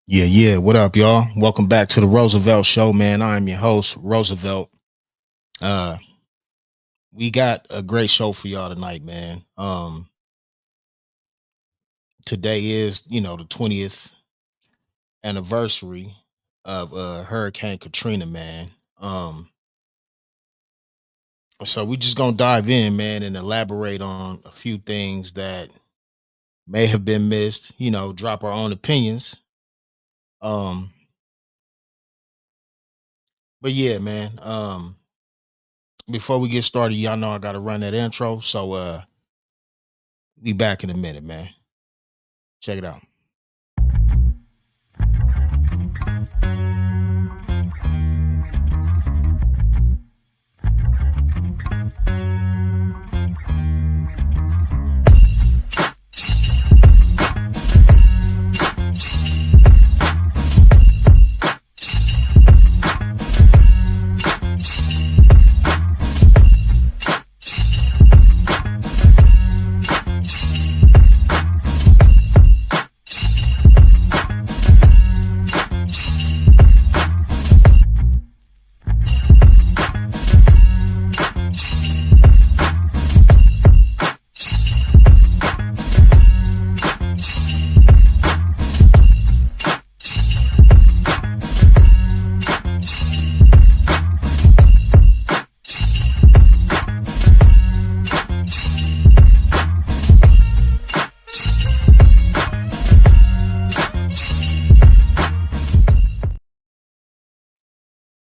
Yeah, yeah. What up, y'all? Welcome back to the Roosevelt Show, man. I am your host, Roosevelt. Uh, we got a great show for y'all tonight, man. Today is, the 20th anniversary of Hurricane Katrina, man. So we just gonna dive in, man, and elaborate on a few things that may have been missed, drop our own opinions. Um, but yeah, man. Before we get started, y'all know I gotta run that intro. So be back in a minute, man. Check it out.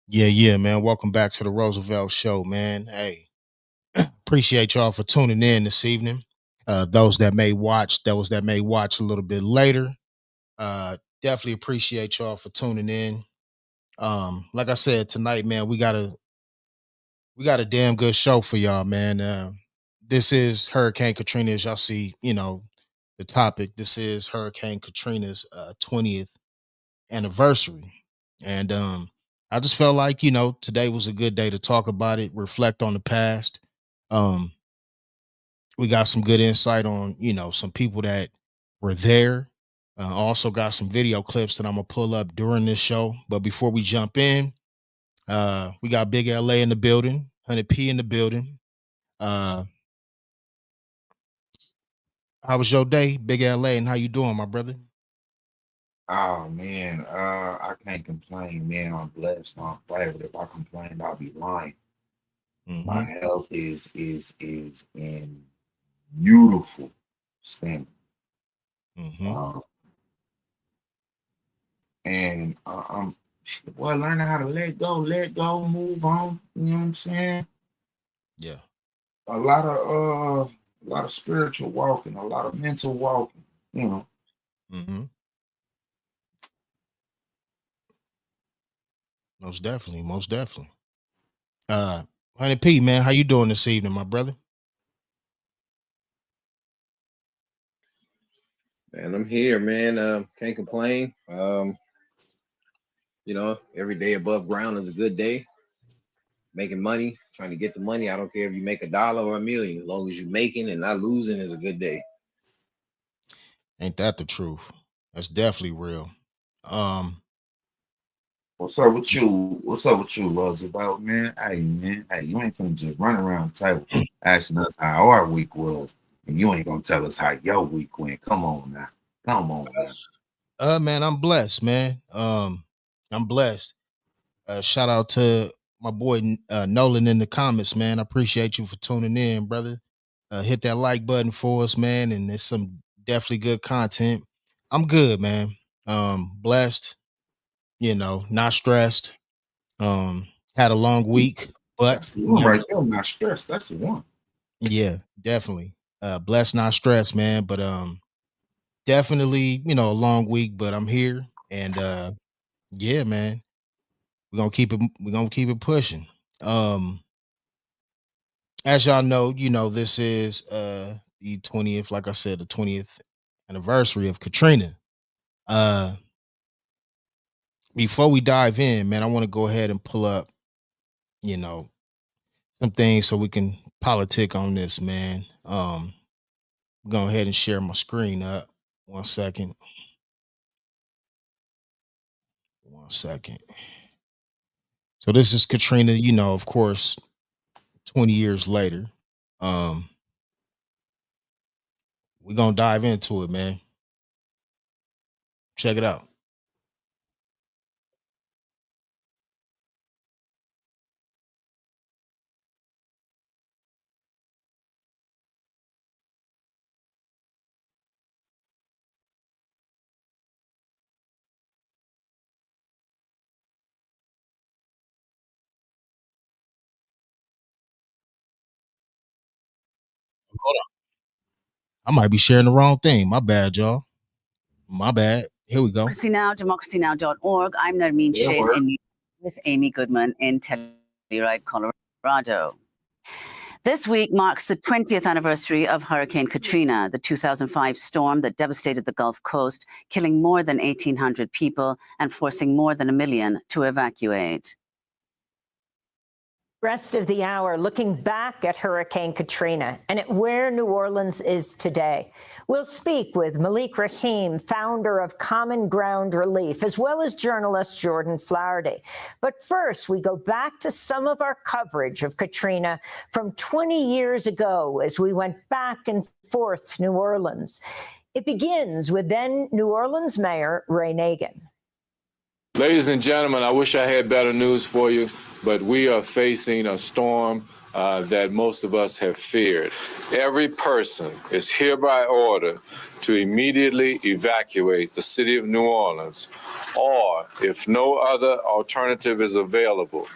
Yeah, yeah, man. Welcome back to the Roosevelt Show, man. Hey, appreciate y'all for tuning in this evening. Those that may watch a little bit later. Definitely appreciate y'all for tuning in. Like I said tonight, man, we got a damn good show for y'all, man. This is Hurricane Katrina, as y'all see, the topic. This is Hurricane Katrina's 20th anniversary. And I just felt like, today was a good day to talk about it, reflect on the past. Um, we got some good insight on, some people that were there. Also got some video clips that I'm gonna pull up during this show. But before we jump in, we got Big LA in the building, 100P in the building. Uh, how was your day, Big LA, and how you doing, my brother? Oh man, I can't complain, man. I'm blessed, I'm favored. If I complained, I'll be lying. My Mm-hmm. health is in beautiful standing. Mm-hmm. Um, and I'm boy learning how to let go, move on. You know what I'm saying? Yeah. A lot of spiritual walking, a lot of mental walking. You know, Mm-hmm. Most definitely. Most definitely. 100P, man, how you doing this evening, my brother? And I'm here, man. Can't complain. Every day above ground is a good day. Making money, trying to get the money. I don't care if you make $1 or a million, as long as you're making and not losing is a good day. Ain't that the truth? That's definitely real. Um, what's up with you? What's up with you, Roosevelt, man? Hey, man. Hey, you ain't finna just run around the table asking us how our week was, and you ain't gonna tell us how your week went. Come on now. Come on now. man, I'm blessed, man. I'm blessed. Shout out to my boy Nolan in the comments, man. I appreciate you for tuning in, brother. Hit that like button for us, man. And there's some definitely good content. I'm good, man. Blessed, not stressed. Um, had a long week, but That's the one right there. Not stressed. That's the one. yeah, definitely. Blessed, not stressed, man. But definitely, a long week, but I'm here. And yeah, man. We're gonna keep it pushing. Um, as y'all know, this is the 20th, like I said, the 20th anniversary of Katrina. Uh Before we dive in, man, I want to go ahead and pull up, you know, some things so we can politic on this, man. Go ahead and share my screen up. 1 second. One second. So this is Katrina, of course, 20 years later. Um, we're gonna dive into it, man. Check it out. Hold on. I might be sharing the wrong thing. My bad, y'all. My bad. Here we go. Democracy Now!, democracynow.org. I'm Narmeen Yeah, Sheikh word. with Amy Goodman in Telluride, Colorado. This week marks the 20th anniversary of Hurricane Katrina, the 2005 storm that devastated the Gulf Coast, killing more than 1,800 people and forcing more than 1 million to evacuate. Rest of the hour looking back at Hurricane Katrina and at where New Orleans is today. We'll speak with Malik Rahim, founder of Common Ground Relief, as well as journalist Jordan Flaherty. But first, we go back to some of our coverage of Katrina from 20 years ago as we went back and forth to New Orleans. It begins with then New Orleans Mayor Ray Nagin. Ladies and gentlemen, I wish I had better news for you, but we are facing a storm that most of us have feared. Every person is hereby ordered to immediately evacuate the city of New Orleans, or if no other alternative is available,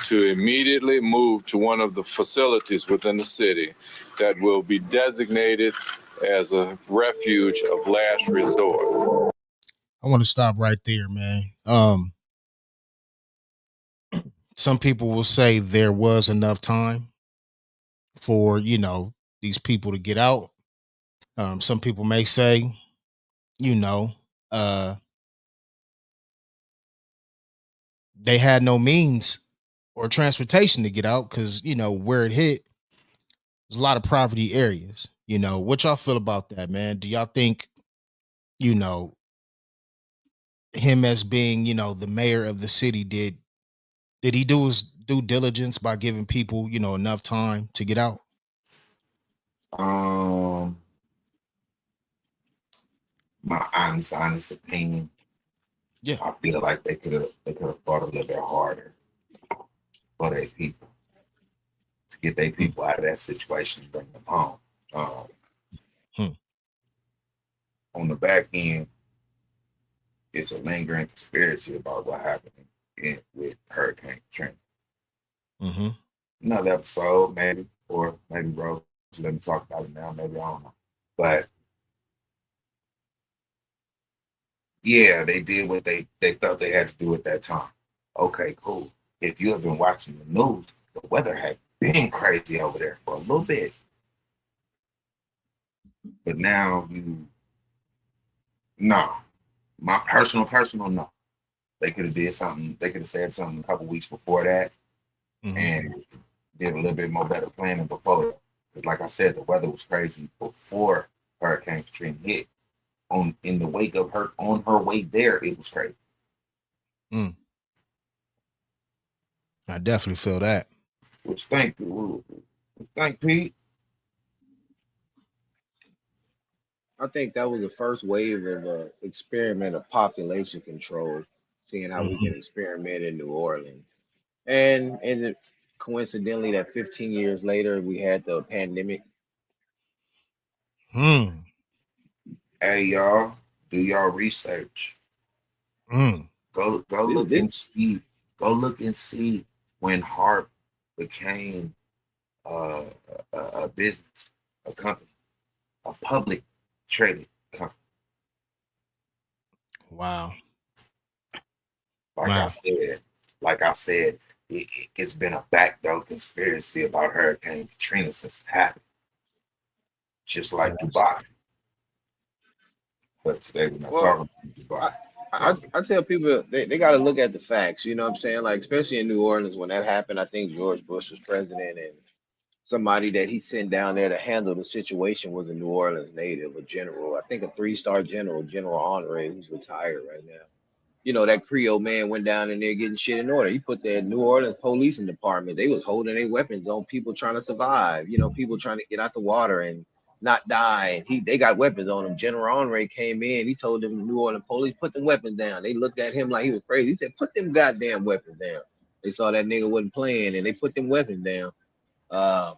to immediately move to one of the facilities within the city that will be designated as a refuge of last resort. I want to stop right there, man. Some people will say there was enough time for, these people to get out. Some people may say, you know, uh, they had no means or transportation to get out because, where it hit, there's a lot of poverty areas. What y'all feel about that, man? Do y'all think, you know, him as being, the mayor of the city did he do his due diligence by giving people, enough time to get out? Um, my honest opinion, Yeah. I feel like they could have fought a little bit harder for their people to get their Hmm. people out of that situation and bring them home. Um, Hmm. on the back end, it's a lingering conspiracy about what happened with Hurricane Katrina. Mm-hmm. Another episode, maybe, or maybe Rose, let me talk about it now. Maybe I don't know, but yeah, they did what they felt they had to do at that time. Okay, cool. If you have been watching the news, the weather had been crazy over there for a little bit, but now no. My personal no. They could have did something. They could have said something a couple weeks before that, Mm-hmm. and did a little bit more better planning before that. But like I said, the weather was crazy before Hurricane Katrina hit. In the wake of her, on her way there, it was crazy. Mm. I definitely feel that. Which thank Pete. I think that was the first wave of experiment of population control, seeing how we Mm-hmm. can experiment in New Orleans. Coincidentally, that 15 years later, we had the pandemic. Mm. Hey y'all, do y'all research. Mm. Go This, look this and see. Go look and see when Harp became uh, a business, a company, a public traded company. Wow. Like I Wow. said, like I said, it's been a backdoor conspiracy about Hurricane Katrina since it happened, just like Yes. Dubai. But today we're not well, talking about I, Dubai. I Talking I tell people they got to look at the facts. You know what I'm saying? Like especially in New Orleans when that happened, I think George Bush was president, and somebody that he sent down there to handle the situation was a New Orleans native, a general. I think a 3-star general, General Honore, who's retired right now. You know, that Creole man went down in there getting shit in order. He put that New Orleans policing department. They was holding their weapons on people trying to survive. You know, people trying to get out the water and not die. And they got weapons on them. General Henry came in. He told them New Orleans police put the weapons down. They looked at him like he was crazy. He said, "Put them goddamn weapons down." They saw that nigga wasn't playing, and they put them weapons down. Uh,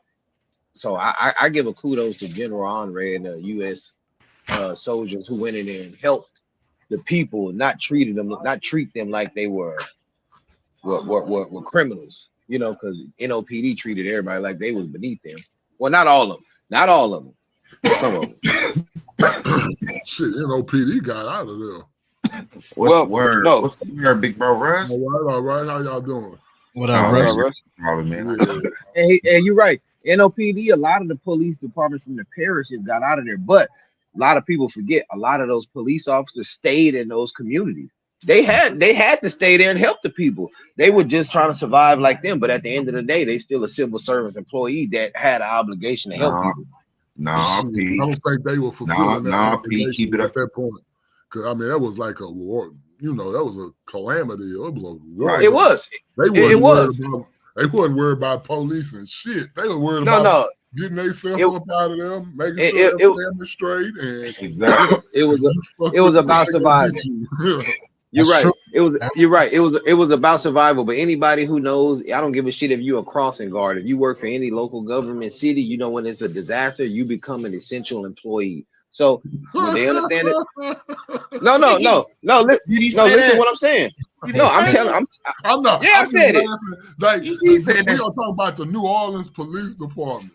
so I give a kudos to General Henry and the U.S. Soldiers who went in there and helped the people, not treat them like they were criminals. You know, because NOPD treated everybody like they was beneath them. Well, not all of them, not all of them, some of them. Shit, NOPD got out of there. What's the word? No. What's the word, big bro Russ? All right. How y'all doing? What up, Russ? Man. And you're right. NOPD, a lot of the police departments from the parishes got out of there, but a lot of people forget a lot of those police officers stayed in those communities. They had to stay there and help the people. They were just trying to survive like them, but at the end of the day, they still a civil service employee that had an obligation to help people. No, P. I don't think they were fulfilling that obligation keep it at up. that point. Because I mean, that was like a war. You know, that was a calamity. It was a war. It was. They wasn't worried about police and shit. They were worried about getting themselves up out of them, making sure they're straight. And exactly, it was about survival. You're right. You're right. It was about survival. But anybody who knows, I don't give a shit if you're a crossing guard. If you work for any local government city, you know when it's a disaster, you become an essential employee. So when they understand it, no. Listen, what I'm saying. No, I'm not. Yeah, I said it. Like we don't talk about the New Orleans Police Department.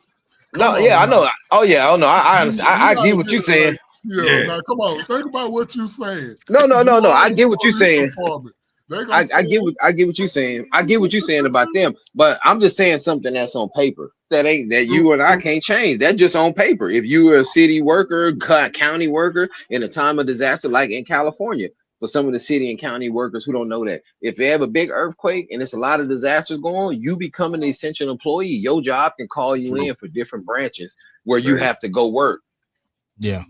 I know. Oh yeah, oh no, I understand. I get what you're saying. Now come on, think about what you're saying. No. I get what you're saying. I get what you're saying. I get what you're saying about them, but I'm just saying something that's on paper. That you and I can't change. That's just on paper. If you were a city worker, county worker in a time of disaster, like in California, for some of the city and county workers who don't know that, if they have a big earthquake and it's a lot of disasters going on, you become an essential employee. Your job can call you in for different branches where you have to go work. Yeah.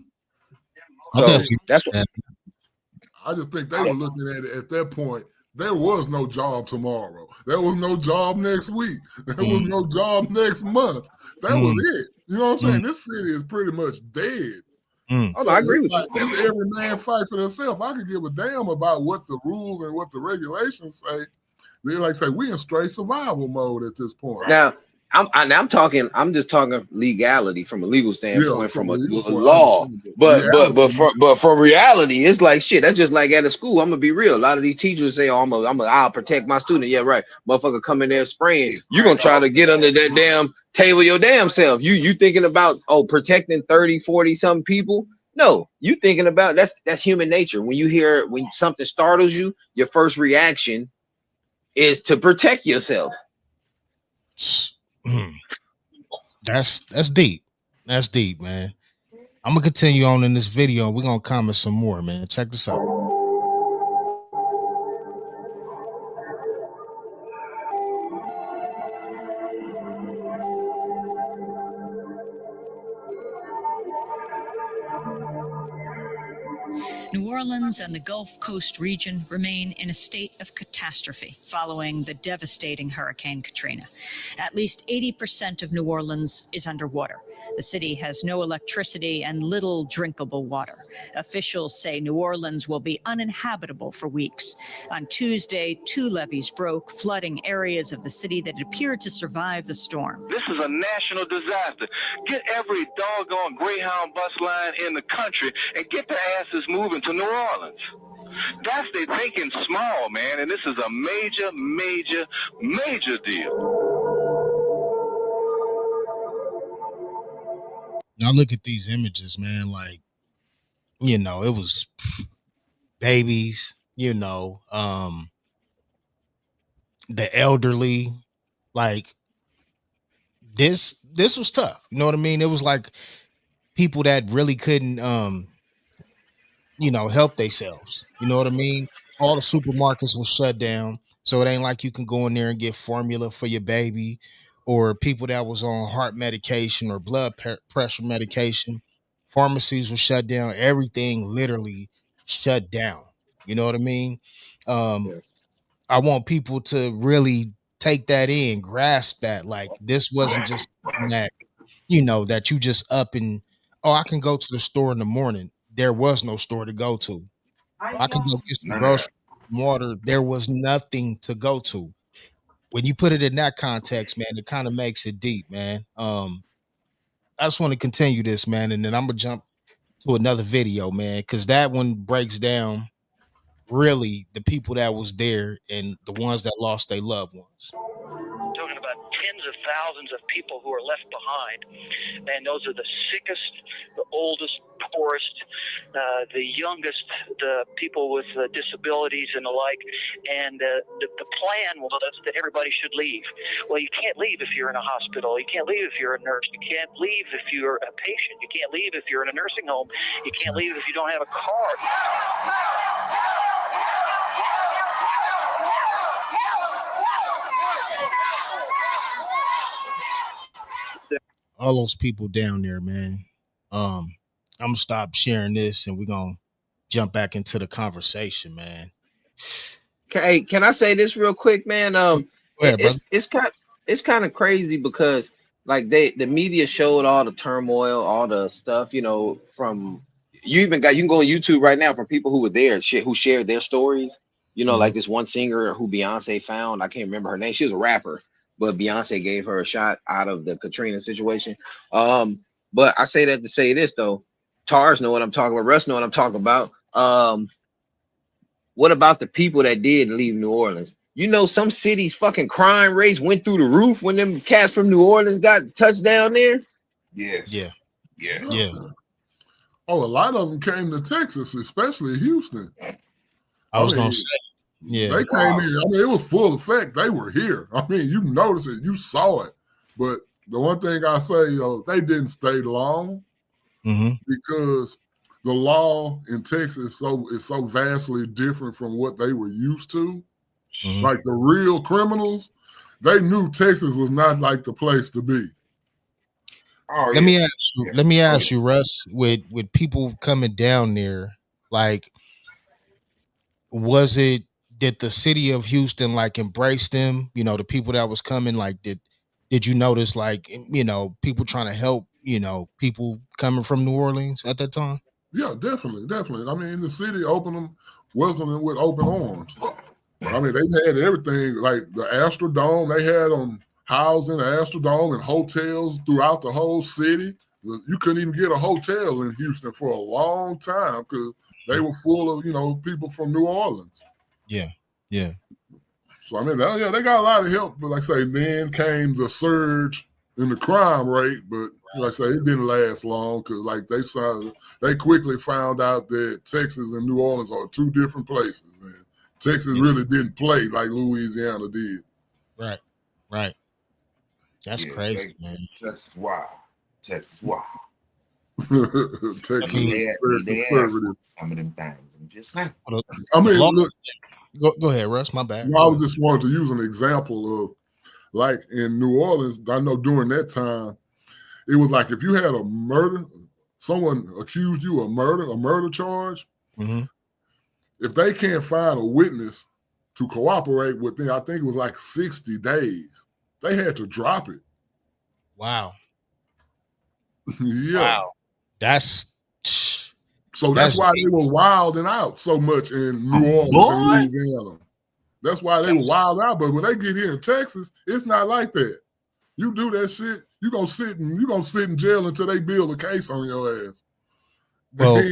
So that's what I just think they were looking at it at that point. There was no job tomorrow. There was no job next week. There was no job next month. That was it. You know what I'm saying? This city is pretty much dead. So I agree with you. It's every man fight for themselves. I could give a damn about what the rules and what the regulations say. They like say we in straight survival mode at this point. Now, I'm just talking legality from a legal standpoint, from a law. But for reality, it's like shit. That's just like at a school. I'm gonna be real. A lot of these teachers say, "Oh, I'll protect my student." Yeah, right. Motherfucker come in there spraying. You're gonna try to get under that damn table your damn self. You thinking about protecting 30, 40 some people? No, you thinking about that's human nature. When something startles you, your first reaction is to protect yourself. That's deep. That's deep, man. I'm gonna continue on in this video. We're gonna comment some more, man. Check this out. New Orleans and the Gulf Coast region remain in a state of catastrophe following the devastating Hurricane Katrina. At least 80% of New Orleans is underwater. The city has no electricity and little drinkable water. Officials say New Orleans will be uninhabitable for weeks. On Tuesday, 2 levees broke, flooding areas of the city that appeared to survive the storm. This is a national disaster. Get every doggone Greyhound bus line in the country and get their asses moving to New Orleans. That's they thinking small, man, and this is a major, major, major deal. Now look at these images, man. Like, it was babies, the elderly. Like this was tough. You know what I mean? It was like people that really couldn't help themselves. You know what I mean? All the supermarkets were shut down. So it ain't like you can go in there and get formula for your baby, or people that was on heart medication or blood pressure medication. Pharmacies were shut down. Everything literally shut down. You know what I mean? Um, Yeah. I want people to really take that in, grasp that. Like this wasn't just something that, that you just up and oh, I can go to the store in the morning. There was no store to go to. Or I can go get some None of that. groceries, water. There was nothing to go to. When you put it in that context, man, it kind of makes it deep, man. I just want to continue this, man, and then I'm gonna jump to another video, man, because that one breaks down really the people that was there and the ones that lost their loved ones. Talking about tens of thousands of people who are left behind. And those are the sickest, the oldest, poorest, the youngest, the people with disabilities and the like. And the plan was that everybody should leave. Well, you can't leave if you're in a hospital. You can't leave if you're a nurse. You can't leave if you're a patient. You can't leave if you're in a nursing home. You can't leave if you don't have a card. All those people down there, man. I'm gonna stop sharing this and we're gonna jump back into the conversation, man. Hey, can I say this real quick, man? Go ahead, brother. It's kind of crazy because like the media showed all the turmoil, all the stuff, from you can go on YouTube right now from people who were there, who shared their stories. Mhm. Like this one singer who Beyonce found. I can't remember her name. She was a rapper, but Beyonce gave her a shot out of the Katrina situation. But I say that to say this though. Tars know what I'm talking about. Russ know what I'm talking about. What about the people that did leave New Orleans? Some cities fucking crime rates went through the roof when them cats from New Orleans got touched down there. Yeah, Yes. Yes. yeah. Oh, a lot of them came to Texas, especially Houston. I I was gonna mean, say, yeah. they came in. I mean, it was full effect. They were here. I mean, you noticed it, you saw it. But the one thing I say, they didn't stay long Mm-hmm. because the law in Texas is so vastly different from what they were used to. Mm-hmm. Like the real criminals, they knew Texas was not like the place to be. Oh Let yeah. me ask you, Yeah. let me Oh, ask you, Russ, with people coming down there, like was it did the city of Houston like embrace them? The people that was coming, like did you notice like people trying to help, people coming from New Orleans at that time? Yeah, definitely, definitely. I mean, the city welcomed them with open arms. I mean, they had everything like the Astrodome. They had them housing the Astrodome and hotels throughout the whole city. You couldn't even get a hotel in Houston for a long time because they were full of people from New Orleans. Yeah, yeah. So I mean, they got a lot of help. But like I say, then came the surge in the crime rate. But like I say, it didn't last long because like they quickly found out that Texas and New Orleans are two different places. Man. Texas really didn't play like Louisiana did. Right, right. That's yeah. crazy, man. Texas wild. Texas wild. Texas is very They asked for conservative. some of them things. I'm just saying. I mean, Law- look, Go ahead, Russ. My bad. I was just wanted to use an example of like in New Orleans. I know during that time, it was like if you had a murder, someone accused you of murder, a murder charge. Mm-hmm. If they can't find a witness to cooperate within, I think it was like 60 days, they had to drop it. Wow. Yeah. Wow. So that's why they were wilding out so much in New Orleans and Louisiana. That's why they were wild out. But when they get here in Texas, it's not like that. You do that shit, you're gonna sit in jail until they build a case on your ass. Well, that's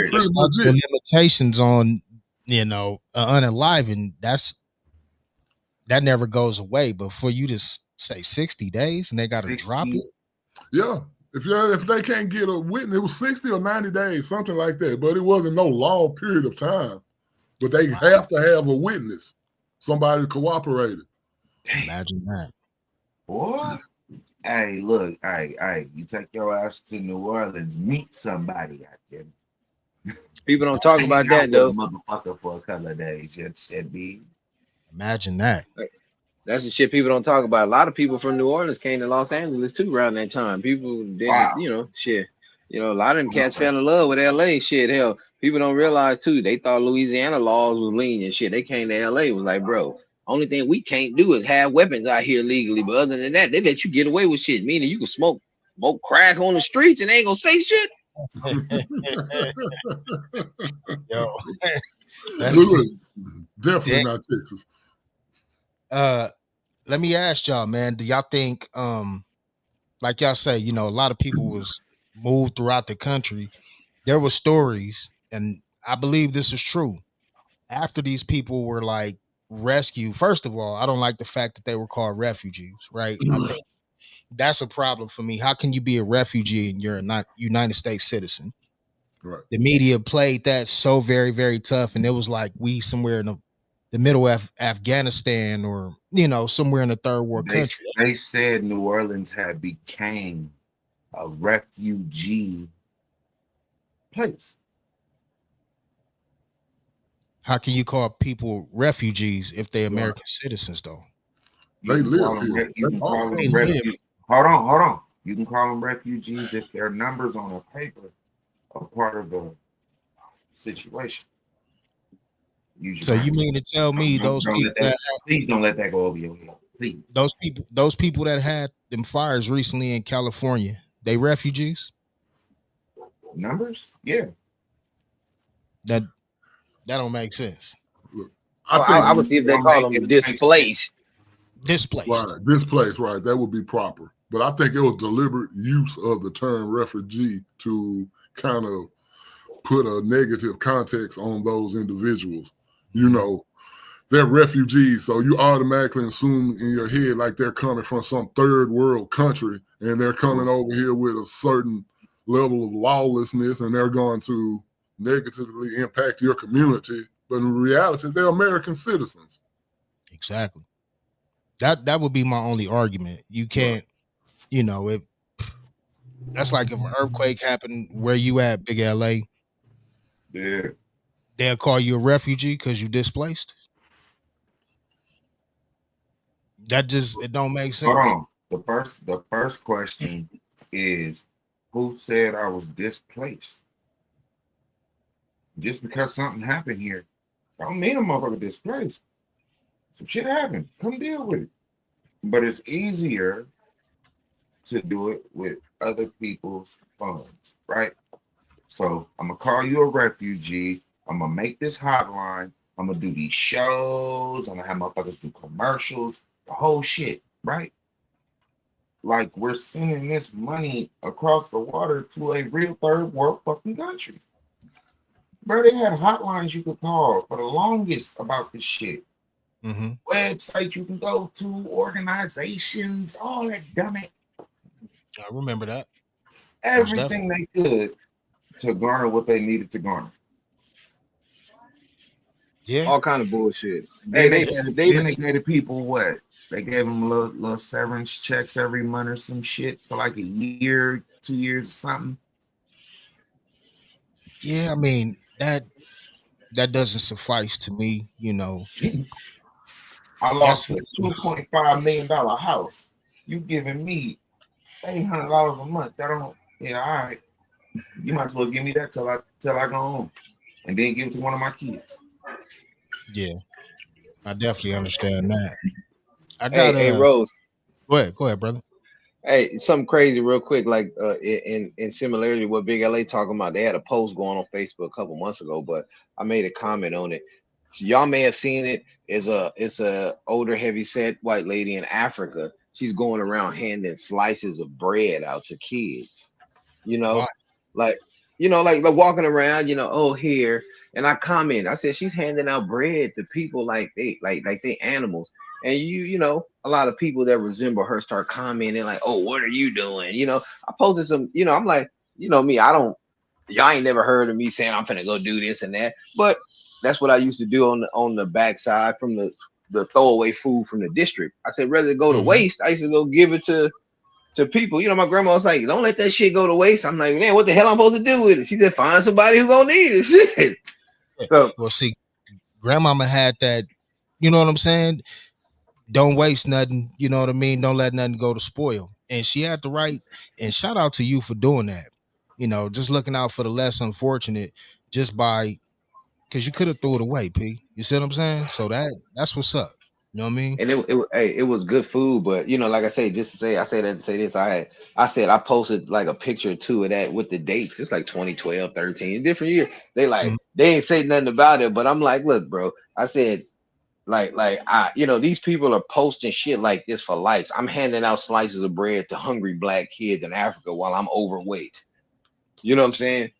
pretty much the limitations on unaliving, that never goes away. But for you to say 60 days and they got to drop it, yeah. If they can't get a witness, it was 60 or 90 days, something like that. But it wasn't no long period of time. But they have to have a witness, somebody cooperated. Imagine that. Boy, hey, look, hey, you take your ass to New Orleans, meet somebody out there. People don't talk about that though. Motherfucker for a couple of days, Imagine that. That's the shit people don't talk about. A lot of people from New Orleans came to Los Angeles too around that time. People didn't, shit. A lot of them cats fell in love with LA. Shit, hell, People don't realize too. They thought Louisiana laws was lenient. Shit, they came to LA. Was like, bro, only thing we can't do is have weapons out here legally. But other than that, they let you get away with shit. Meaning you can smoke crack on the streets and they ain't gonna say shit. Yo, that's Look, deep. definitely Damn. not Texas. Let me ask y'all, man. Do y'all think, like y'all say, a lot of people was moved throughout the country. There were stories, and I believe this is true. After these people were like rescued, first of all, I don't like the fact that they were called refugees, right? I think that's a problem for me. How can you be a refugee and you're not United States citizen? Right. The media played that so very, very tough, and it was like we somewhere in the middle of Afghanistan or somewhere in a third world country. They said New Orleans had became a refugee place. How can you call people refugees if they're Right. American citizens, though? They You can live call them, here. you can That's call awesome. them refugees. Hold on. You can call them refugees if their numbers on a paper are part of the situation. So you mean to tell me those people please don't let that go over your head. Please. those people that had them fires recently in California, they refugees? Numbers? Yeah. That don't make sense. Look, I would see if they call them displaced. Displaced. Right, displaced, right. That would be proper. But I think it was deliberate use of the term refugee to kind of put a negative context on those individuals. They're refugees, so you automatically assume in your head like they're coming from some third world country and they're coming over here with a certain level of lawlessness and they're going to negatively impact your community. But in reality, they're American citizens. Exactly. That would be my only argument. You can't, if that's like if an earthquake happened where you at, big LA, Yeah. they'll call you a refugee because you displaced. It don't make sense. Hold on. The first question is, who said I was displaced? Just because something happened here, don't mean a motherfucker displaced. Some shit happened. Come deal with it. But it's easier to do it with other people's funds, right? So I'm gonna call you a refugee. I'm gonna make this hotline. I'm gonna do these shows. I'm gonna have motherfuckers do commercials, the whole shit, right? Like we're sending this money across the water to a real third world fucking country. Bro, they had hotlines you could call for the longest about this shit. Mm-hmm. Websites you can go to, organizations, all that dumb it. I remember that. Everything they could to garner what they needed to garner. Yeah. All kind of bullshit. Then they gave the people what? They gave them little severance checks every month or some shit for like a year, 2 years or something. Yeah, I mean, that doesn't suffice to me, I lost a $2.5 million house. You giving me $800 a month. That don't, all right. You might as well give me that till I go home. And then give it to one of my kids. Yeah. I definitely understand that. I got hey Rose. Go ahead, brother. Hey, something crazy real quick, like in similarity to what Big LA talking about. They had a post going on Facebook a couple months ago, but I made a comment on it. So y'all may have seen it. It's a older, heavy-set white lady in Africa. She's going around handing slices of bread out to kids. Why? Like walking around, oh here. And I comment, I said she's handing out bread to people like they animals. And a lot of people that resemble her start commenting like, oh, what are you doing? I posted some, I'm like, me, y'all ain't never heard of me saying I'm finna go do this and that. But that's what I used to do on the backside from the throwaway food from the district. I said, rather go to waste, I used to go give it to people. My grandma was like, don't let that shit go to waste. I'm like, man, what the hell I'm supposed to do with it? She said, find somebody who's gonna need it. Shit. So, well, see, grandmama had that, you know what I'm saying? Don't waste nothing, you know what I mean? Don't let nothing go to spoil. And she had the right, and shout out to you for doing that. Just looking out for the less unfortunate, just by because you could have threw it away, P. You see what I'm saying? So that's what's up. You know what I mean? And it was good food, but like I say, just to say, I say that to say this, I said I posted like a picture or two of that with the dates. It's like 2012, 13, different year. Mhm. They ain't say nothing about it, but I'm like, look, bro. I said I these people are posting shit like this for likes. I'm handing out slices of bread to hungry black kids in Africa while I'm overweight. You know what I'm saying?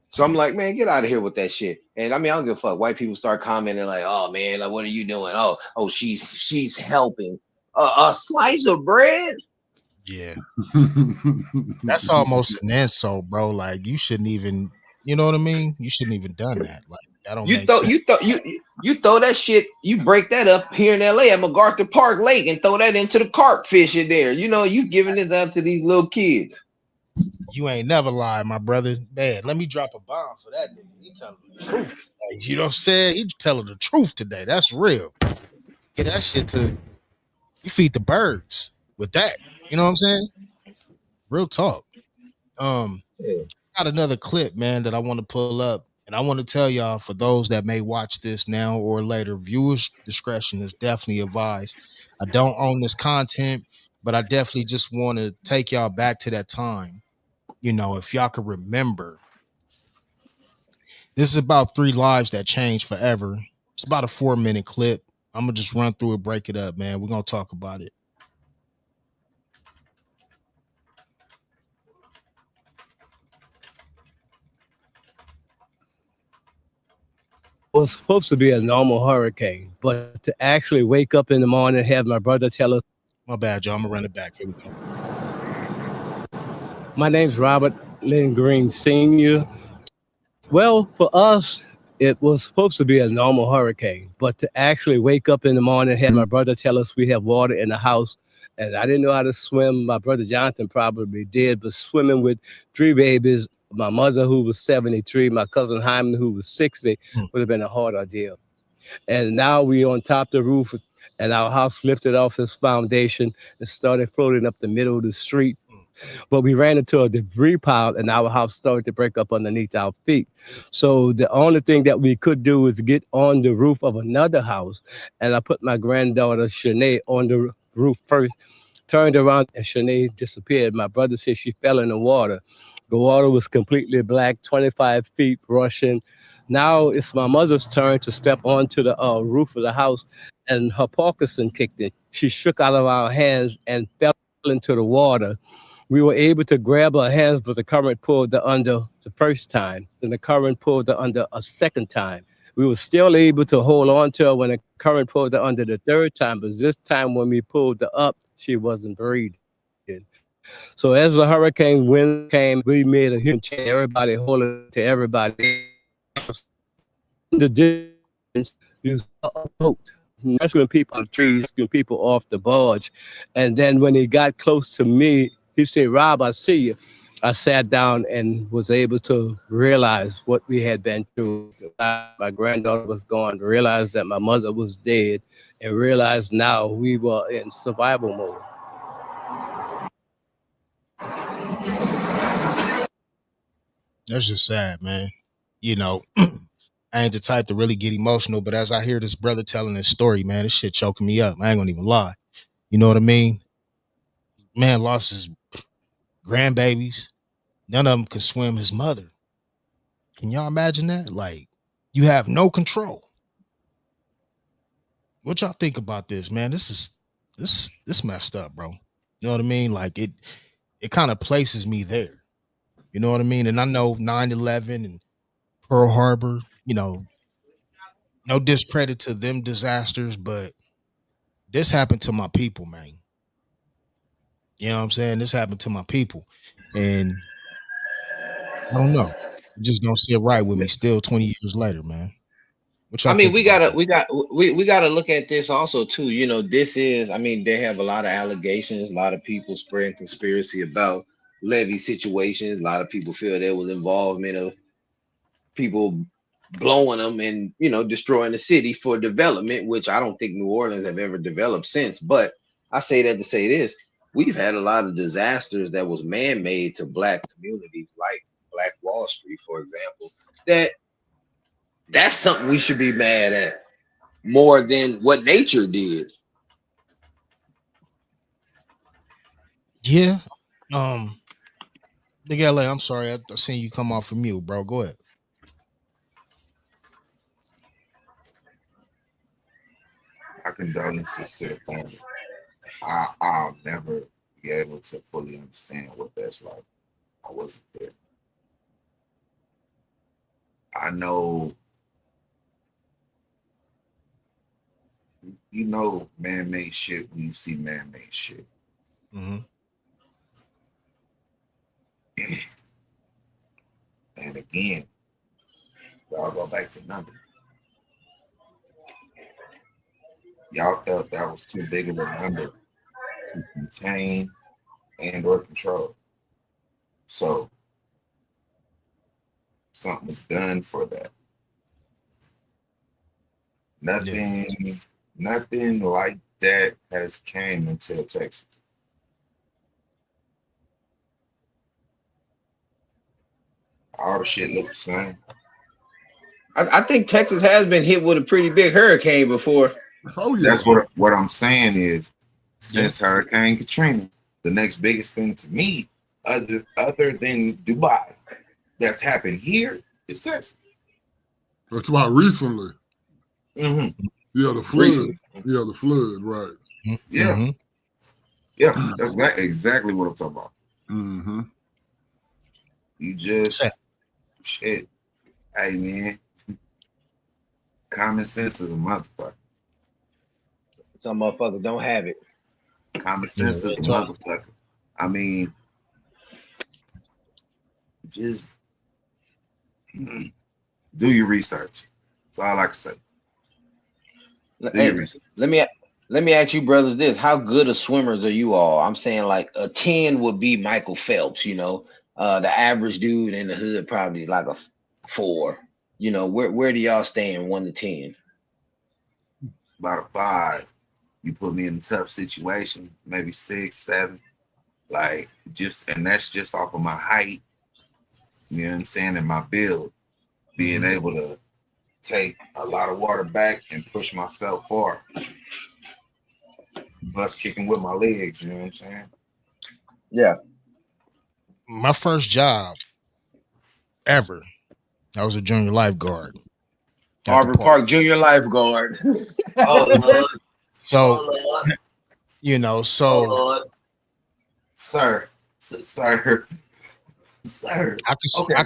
So I'm like, man, get out of here with that shit. And I mean, I don't give a fuck. White people start commenting like, oh man, like, what are you doing? Oh, she's helping. A slice of bread? Yeah. That's almost an insult, bro. Like you shouldn't even, you know what I mean? You shouldn't even done that. Like that don't You make throw sense. you throw you throw that shit, you break that up here in LA at MacArthur Park Lake and throw that into the carp fish in there. You know, you giving this out to these little kids. You ain't never lied, my brother. Man, let me drop a bomb for that nigga. He telling the truth today. You know what I'm saying? He telling the truth today. That's real. Get that shit to you feed the birds with that. You know what I'm saying? Real talk. Um, Yeah. got another clip, man, that I want to pull up. And I want to tell y'all for those that may watch this now or later, viewers discretion is definitely advised. I don't own this content, but I definitely just want to take y'all back to that time. You know, if y'all could remember, this is about three lives that changed forever. It's about a 4 minute clip. I'm gonna just run through it, break it up, man. We're gonna talk about it. Was supposed to be a normal hurricane, but to actually wake up in the morning and have my brother tell us, My bad, y'all. I'm gonna run it back. Here we go. my name's Robert Lynn Green Sr. Well, for us, it was supposed to be a normal hurricane, but to actually wake up in the morning and have my brother tell us we have water in the house, and I didn't know how to swim. My brother Jonathan probably did, but swimming with three babies, my mother who was 73, my cousin Hyman who was 60, Mm, would have been a hard ordeal. And now we on top of the roof, and our house lifted off its foundation and started floating up the middle of the street. mm, But we ran into a debris pile, and our house started to break up underneath our feet. So the only thing that we could do was get on the roof of another house, and I put my granddaughter Shanae on the roof first, turned around, and Shanae disappeared. My brother said she fell in the water. The water was completely black, 25 feet rushing. Now it's my mother's turn to step onto the roof of the house, and her Parkinson kicked in. She shook out of our hands and fell into the water. We were able to grab her hands, but the current pulled her under the first time. Then the current pulled her under a second time. We were still able to hold on to her when the current pulled her under the third time, but this time when we pulled her up, she wasn't breathing. So as the hurricane wind came, we made a huge chain, everybody holding to everybody the distance, you saw a boat rescuing people on the trees, rescuing people off the barge. And then when he got close to me, he said, Rob, I see you. I sat down and was able to realize what we had been through. My granddaughter was gone, realized that my mother was dead, and realized now we were in survival mode. that's just sad, man. You know, I ain't the type to really get emotional, but as I hear this brother telling his story, man, this shit choking me up. I ain't gonna even lie. You know what I mean? Man lost his grandbabies. None of them could swim his mother. Can y'all imagine that? Like, you have no control. What y'all think about this, man? This messed up, bro. You know what I mean? Like it kind of places me there. You know what I mean? And I know 9/11 and Pearl Harbor, you know, no discredit to them disasters, but this happened to my people, man. You know what I'm saying? This happened to my people. And I don't know. It just don't sit right with me still 20 years later, man. What I y'all mean, think about that? we gotta look at this also too. This is, I mean, they have a lot of allegations, a lot of people spreading conspiracy about levee situations. A lot of people feel there was involvement of people blowing them and destroying the city for development, which I don't think New Orleans have ever developed since. But I say that to say this: we've had a lot of disasters that was man-made to black communities, like Black Wall Street, for example, that That's something we should be mad at more than what nature did. Yeah. Big LA, I'm sorry. I seen you come off of mute, bro. Go ahead. My condolences to the family. I'll never be able to fully understand what that's like. I wasn't there. I know, you know, man-made shit when you see man-made shit. Mm-hmm. And again, y'all go back to numbers. Y'all felt that was too big of a number to contain and or control. So something was done for that. Nothing, nothing like that has came until Texas. All the shit looked the same. I think Texas has been hit with a pretty big hurricane before. Oh yeah. That's what I'm saying is, since Hurricane Katrina, the next biggest thing to me, other than Dubai, that's happened here is Texas. That's why recently. Mm-hmm. Yeah, the flood. Recently. Yeah, the flood, right. Yeah. Mm-hmm. Yeah, that's exactly what I'm talking about. Mm-hmm. You just shit. Hey man. Common sense is a motherfucker. Some motherfuckers don't have it. Common sense is a motherfucker. I mean, just do your research. That's all I can say. Hey, let me ask you brothers this. How good of swimmers are you all? I'm saying like a 10 would be Michael Phelps, you know. The average dude in the hood probably like a 4. You know, where do y'all stand 1 to 10? About a 5. You put me in a tough situation, maybe 6, 7. Like and that's just off of my height. You know what I'm saying? And my build. Being able to take a lot of water back and push myself forward. Plus kicking with my legs, you know what I'm saying? Yeah. My first job ever, I was a junior lifeguard. Harvard Park Junior Lifeguard. Oh Lord. So, you know, sir, I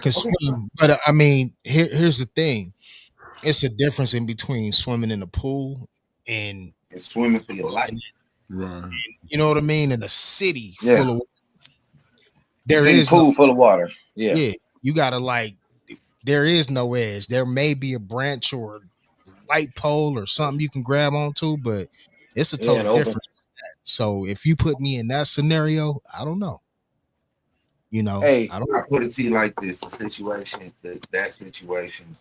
can swim, but I mean, here's the thing: it's a difference in between swimming in the pool and swimming for your life. Right. You know what I mean? In a city full of pool full of water. Yeah, you gotta there is no edge. There may be a branch or light pole or something you can grab onto, but it's a total difference. So if you put me in that scenario, I don't know. You know, Hey, I put it to you like this: the situation, that situation.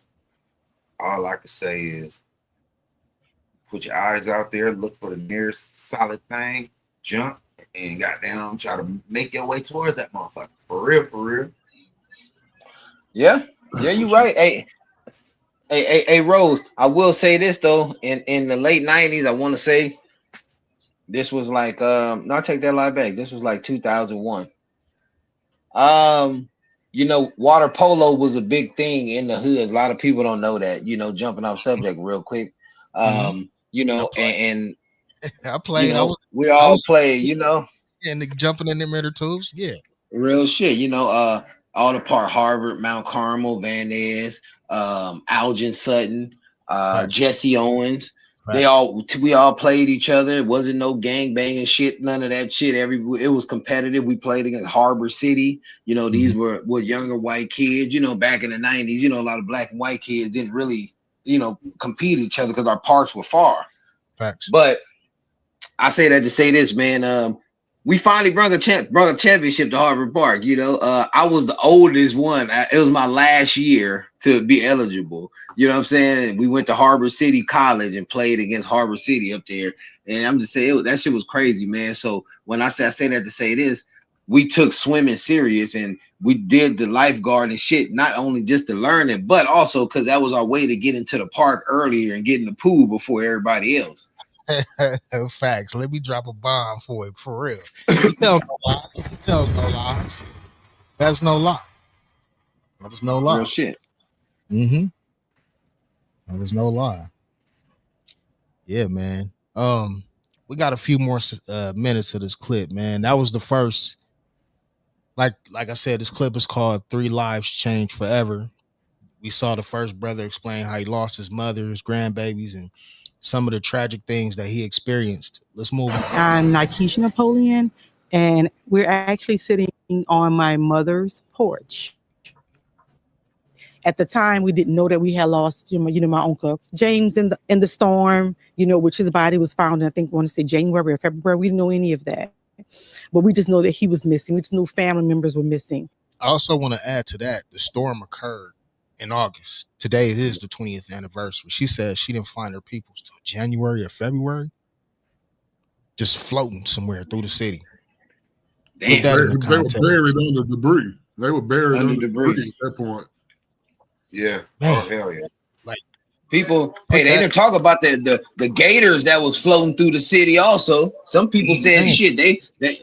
All I can say is, put your eyes out there, look for the nearest solid thing, jump, and goddamn, try to make your way towards that motherfucker. For real. Yeah, you're right. Hey, Rose. I will say this though. In the late 90s, I want to say this was like no, I take that lie back. This was like 2001. You know, water polo was a big thing in the hood. A lot of people don't know that. You know, jumping off subject real quick. You know, and I played. You know, we I all was play. You know, and jumping in them inner tubes. Yeah, real shit. You know, all the part Harvard, Mount Carmel, Van Ness, Algin Sutton, Jesse Owens. We all played each other. It wasn't no gang banging shit, none of that shit. It was competitive. We played against Harbor City. You know, these were younger white kids. You know, back in the 90s, you know, a lot of black and white kids didn't really, you know, compete each other because our parks were far. Facts. But I say that to say this, man. We finally brought a championship to Harvard Park. You know, I was the oldest one. It was my last year to be eligible. You know what I'm saying? We went to Harbor City College and played against Harbor City up there. And I'm just saying that shit was crazy, man. So when I say that to say this, we took swimming serious and we did the lifeguard and shit, not only just to learn it, but also because that was our way to get into the park earlier and get in the pool before everybody else. Facts. Let me drop a bomb for it, for real. He tells no lie. He tells no lies. That's no lie. That is no Real lie. shit. Mm-hmm. That is no lie. Yeah, man. We got a few more minutes of this clip, man. That was the first. Like I said, this clip is called Three Lives Changed Forever. We saw the first brother explain how he lost his mother, his grandbabies, and some of the tragic things that he experienced. Let's move on. I'm Nikesha Napoleon, and we're actually sitting on my mother's porch. At the time, we didn't know that we had lost, my uncle James in the storm, which his body was found in, I think, I want to say January or February. We didn't know any of that, but we just know that he was missing. We just knew family members were missing. I also want to add to that the storm occurred in August. Today is the 20th anniversary. She said she didn't find her peoples till January or February, just floating somewhere through the city. Put that in the They were context. buried under debris. They were buried Under under debris. debris at that point. Yeah. Man. Oh hell yeah. Like People, Put hey, they that- didn't talk about the gators that was floating through the city. Also, some people said Man. shit.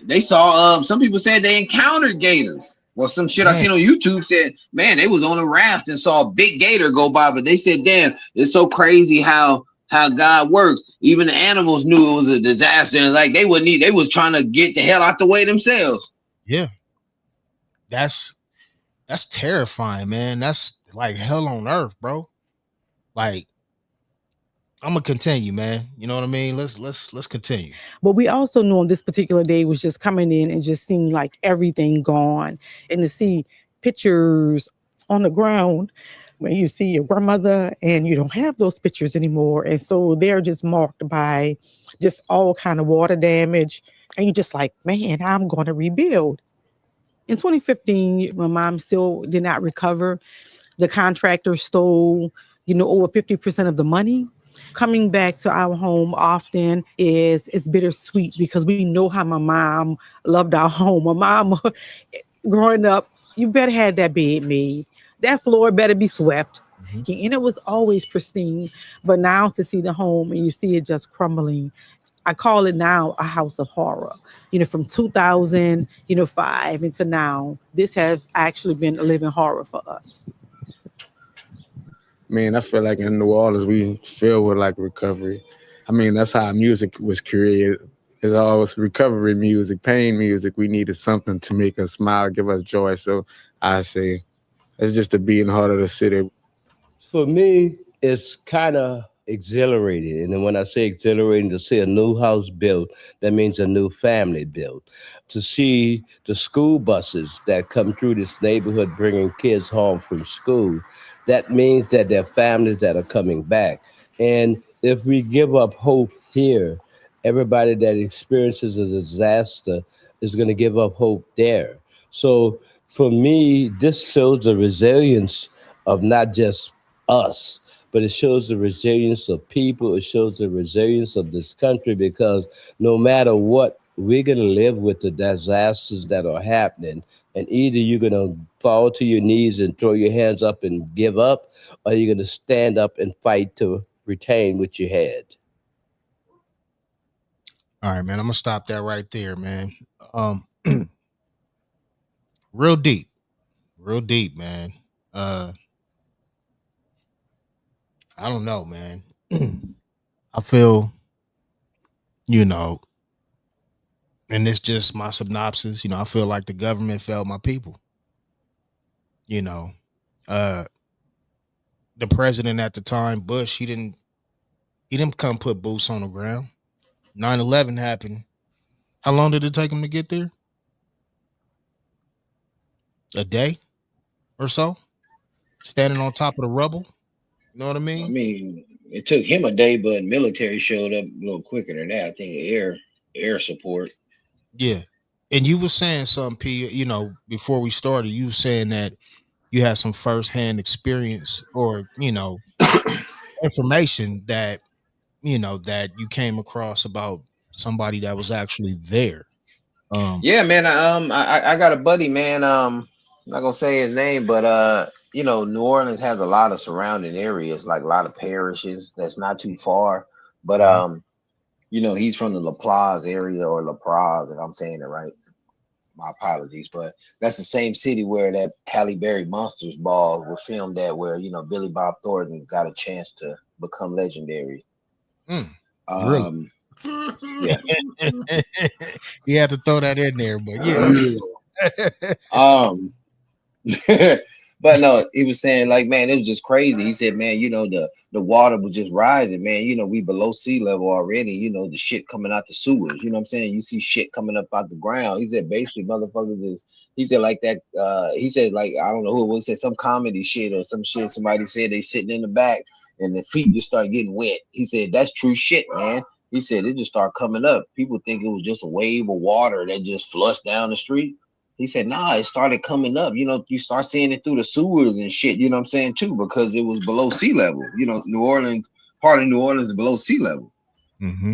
They saw. Some people said they encountered gators. Well, some shit I Man. seen on YouTube said, man, they was on a raft and saw a big gator go by. But they said, damn, it's so crazy how God works. Even the animals knew it was a disaster, and like they was trying to get the hell out the way themselves. Yeah. That's terrifying, man. That's like hell on earth, bro. Like, I'm gonna continue, man. You know what I mean? Let's continue. But we also knew on this particular day was just coming in and just seeing like everything gone, and to see pictures on the ground when you see your grandmother and you don't have those pictures anymore, and so they're just marked by just all kind of water damage, and you're just like, man, I'm going to rebuild. In 2015, my mom still did not recover. The contractor stole, over 50% of the money. Coming back to our home often is bittersweet because we know how my mom loved our home. My mom, growing up, you better have that bed made. That floor better be swept. Mm-hmm. And it was always pristine. But now to see the home and you see it just crumbling, I call it now a house of horror. From 2005 into now, this has actually been a living horror for us. Man, I feel like in New Orleans, we feel with like recovery. I mean, that's how music was created. It's always recovery music, pain music. We needed something to make us smile, give us joy. So I say it's just the beating heart of the city. For me, it's kind of exhilarating. And then when I say exhilarating, to see a new house built, that means a new family built. To see the school buses that come through this neighborhood bringing kids home from school, that means that there are families that are coming back. And if we give up hope here, everybody that experiences a disaster is going to give up hope there. So for me, this shows the resilience of not just us, but it shows the resilience of people. It shows the resilience of this country, because no matter what, we're going to live with the disasters that are happening. And either you're going to fall to your knees and throw your hands up and give up, or you're going to stand up and fight to retain what you had. All right, man. I'm gonna stop that right there, man. Real deep, man. I don't know, man. I feel, and it's just my synopsis. I feel like the government failed my people. Uh, the president at the time, Bush, he didn't come put boots on the ground. 9/11 happened. How long did it take him to get there? A day or so, standing on top of the rubble. You know what I mean? I mean, it took him a day, but military showed up a little quicker than that. I think air support. Yeah. And you were saying something, P, before we started, you were saying that you had some firsthand experience or, information that you came across about somebody that was actually there. Yeah, man. I got a buddy, man. I'm not gonna say his name, but you know, New Orleans has a lot of surrounding areas, like a lot of parishes that's not too far. But Mhm. you know, he's from the La Plaza area or La Praz, if I'm saying it right. My apologies, but that's the same city where that Halle Berry Monsters Ball were filmed at, where you know Billy Bob Thornton got a chance to become legendary. Really? Um, yeah. You had to throw that in there, but yeah. Um, but no, he was saying like, man, it was just crazy. He said, man, you know, the water was just rising, man. You know, we below sea level already. You know, the shit coming out the sewers. You know what I'm saying? You see shit coming up out the ground. He said, basically, motherfuckers is. He said like that. He said like I don't know who it was. Said some comedy shit or some shit. Somebody said they sitting in the back and the feet just start getting wet. He said that's true shit, man. He said it just started coming up. People think it was just a wave of water that just flushed down the street. He said, nah, it started coming up. You know, you start seeing it through the sewers and shit, you know what I'm saying, too, because it was below sea level. You know, New Orleans, part of New Orleans is below sea level, Mm-hmm.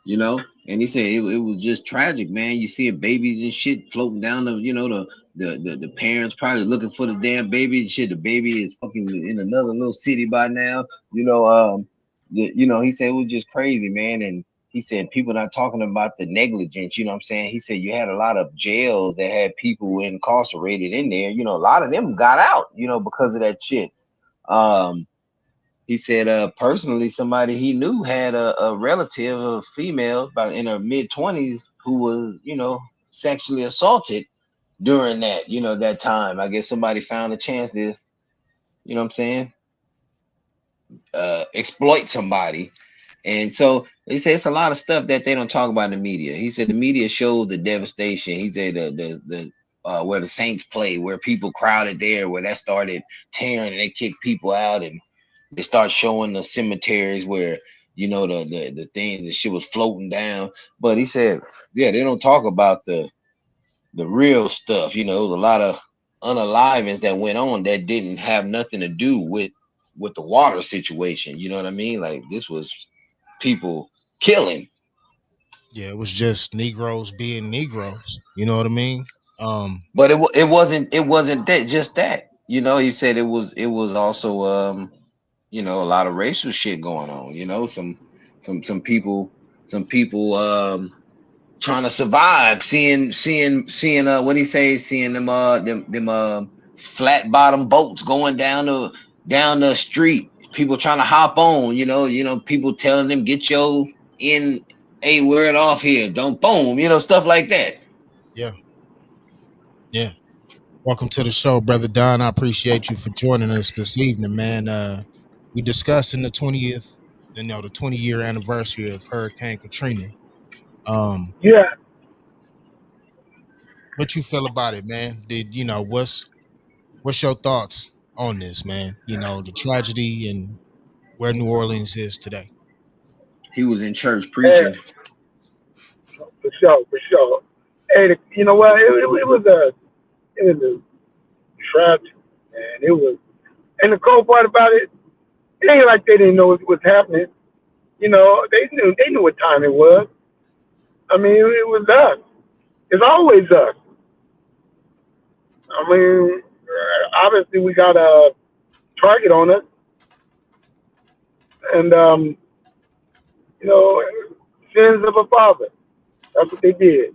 you know? And he said it was just tragic, man. You see babies and shit floating down the, you know, the parents probably looking for the damn baby and shit. The baby is fucking in another little city by now. You know, you know, he said it was just crazy, man. And he said people not talking about the negligence, you know what I'm saying? He said you had a lot of jails that had people incarcerated in there. You know, a lot of them got out, you know, because of that shit. Um, he said, personally, somebody he knew had a relative, a female, about in her mid-20s, who was, you know, sexually assaulted during that, you know, that time. I guess somebody found a chance to, you know what I'm saying, exploit somebody. And so he said it's a lot of stuff that they don't talk about in the media. He said the media shows the devastation. He said the where the Saints play, where people crowded there, where that started tearing and they kicked people out, and they start showing the cemeteries where you know the thing the shit was floating down. But he said, yeah, they don't talk about the real stuff. You know, a lot of unalivings that went on that didn't have nothing to do with the water situation. You know what I mean? Like this was people killing. Yeah, it was just Negroes being Negroes. You know what I mean? Um, But it wasn't that just that. You know, he said it was also you know, a lot of racial shit going on. You know, some people trying to survive, seeing what he say, seeing them flat bottom boats going down the street, people trying to hop on, people telling them get your in a word off here, don't boom, stuff like that. yeah, yeah. Welcome to the show, brother Don. I appreciate you for joining us this evening, man. We discussing the 20th, the 20-year anniversary of Hurricane Katrina. Um, Yeah, what you feel about it, man? What's your thoughts on this, man? You know, the tragedy and where New Orleans is today. He was in church and preaching. for sure, for sure. Hey, you know what? It was a tragedy, man. It was, and the cold part about it, it ain't like they didn't know what was happening. You know, they knew what time it was. I mean, it was us. It's always us. I mean, obviously we got a target on us, and you know, sins of a father. That's what they did.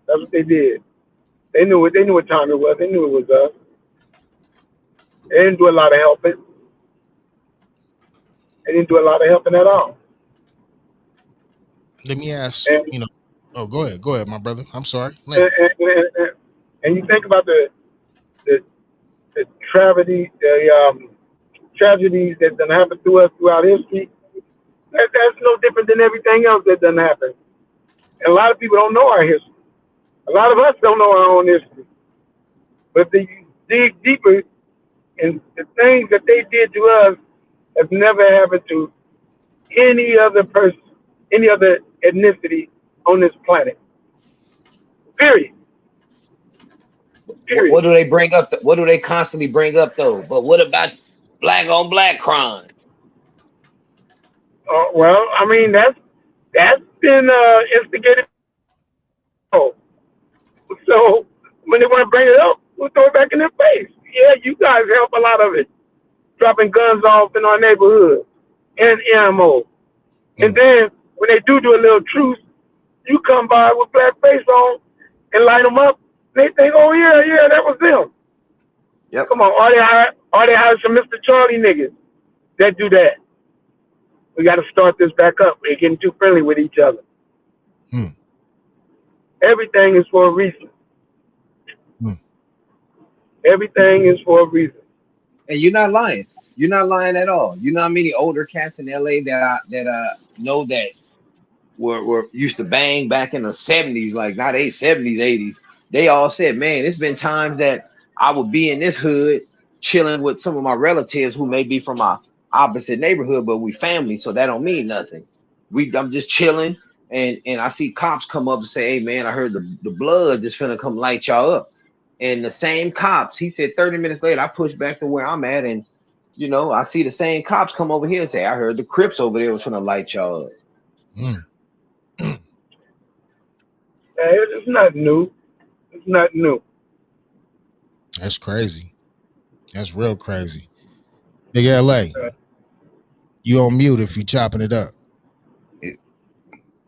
That's what they did. They knew it. They knew what time it was. They knew it was us. They didn't do a lot of helping. They didn't do a lot of helping at all. Let me ask, And oh, go ahead, my brother. I'm sorry. and, Land. and, and, and you think about the, the tragedies that done happened to us throughout history. That's no different than everything else that done happened. And a lot of people don't know our history. A lot of us don't know our own history. But if you dig deeper, and the things that they did to us have never happened to any other person, any other ethnicity on this planet. Period. What Period. do they bring up? What do they constantly bring up though? But what about black on black crime? Well, I mean that's been instigated So when they want to bring it up, we'll throw it back in their face. Yeah, you guys help a lot of it, dropping guns off in our neighborhood and ammo. And then when they do a little truce, you come by with black face on and light them up. They think, oh yeah, that was them. Yep. Come on, are they hired some Mr. Charlie niggas that do that? We got to start this back up. We're getting too friendly with each other. Everything is for a reason. Everything is for a reason. And you're not lying. You're not lying at all. You know how many older cats in LA that know that were used to bang back in the 70s, like not 70s, 80s. They all said, man, it's been times that I would be in this hood chilling with some of my relatives who may be from my opposite neighborhood, but we family, so that don't mean nothing. I'm just chilling, and I see cops come up and say, hey man, I heard the blood just finna come light y'all up. And the same cops, he said 30 minutes later, I pushed back to where I'm at, and I see the same cops come over here and say, I heard the Crips over there was finna light y'all up. It's not new. It's not new. That's crazy. That's real crazy. Big LA, you on mute if you chopping it up.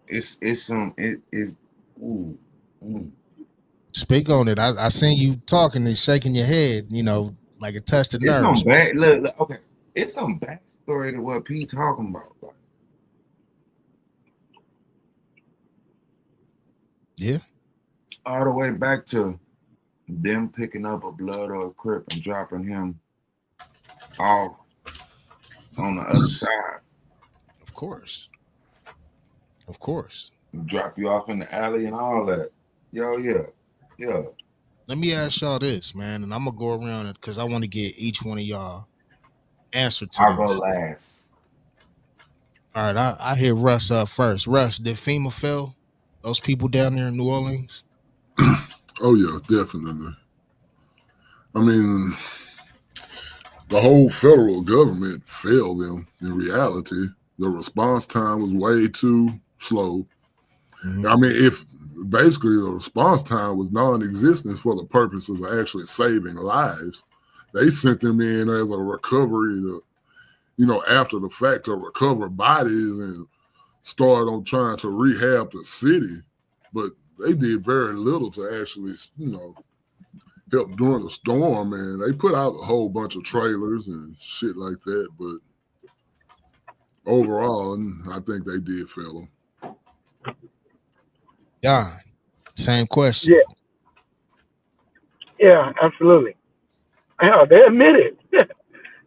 It's some it is. Ooh. Speak on it. I seen you talking and shaking your head, like it touched the It's some nerves. back. Look, okay. It's some backstory to what Pete talking about. Like, yeah. All the way back to them picking up a blood or a Crip and dropping him off on the other side. Of course. Of course. Drop you off in the alley and all that. Yo, yeah. Let me ask y'all this, man, and I'm gonna go around it because I want to get each one of y'all answer to I'll go this. last. All right, I hit Russ up first. Russ, did FEMA fail those people down there in New Orleans? Oh yeah, definitely. I mean, the whole federal government failed them in reality. The response time was way too slow. I mean, if basically the response time was non-existent for the purpose of actually saving lives, they sent them in as a recovery to, after the fact, to recover bodies and start on trying to rehab the city. But they did very little to actually, help during the storm, and they put out a whole bunch of trailers and shit like that. But overall, I think they did fail them. Don, same question. Yeah, absolutely. Hell, they admit it.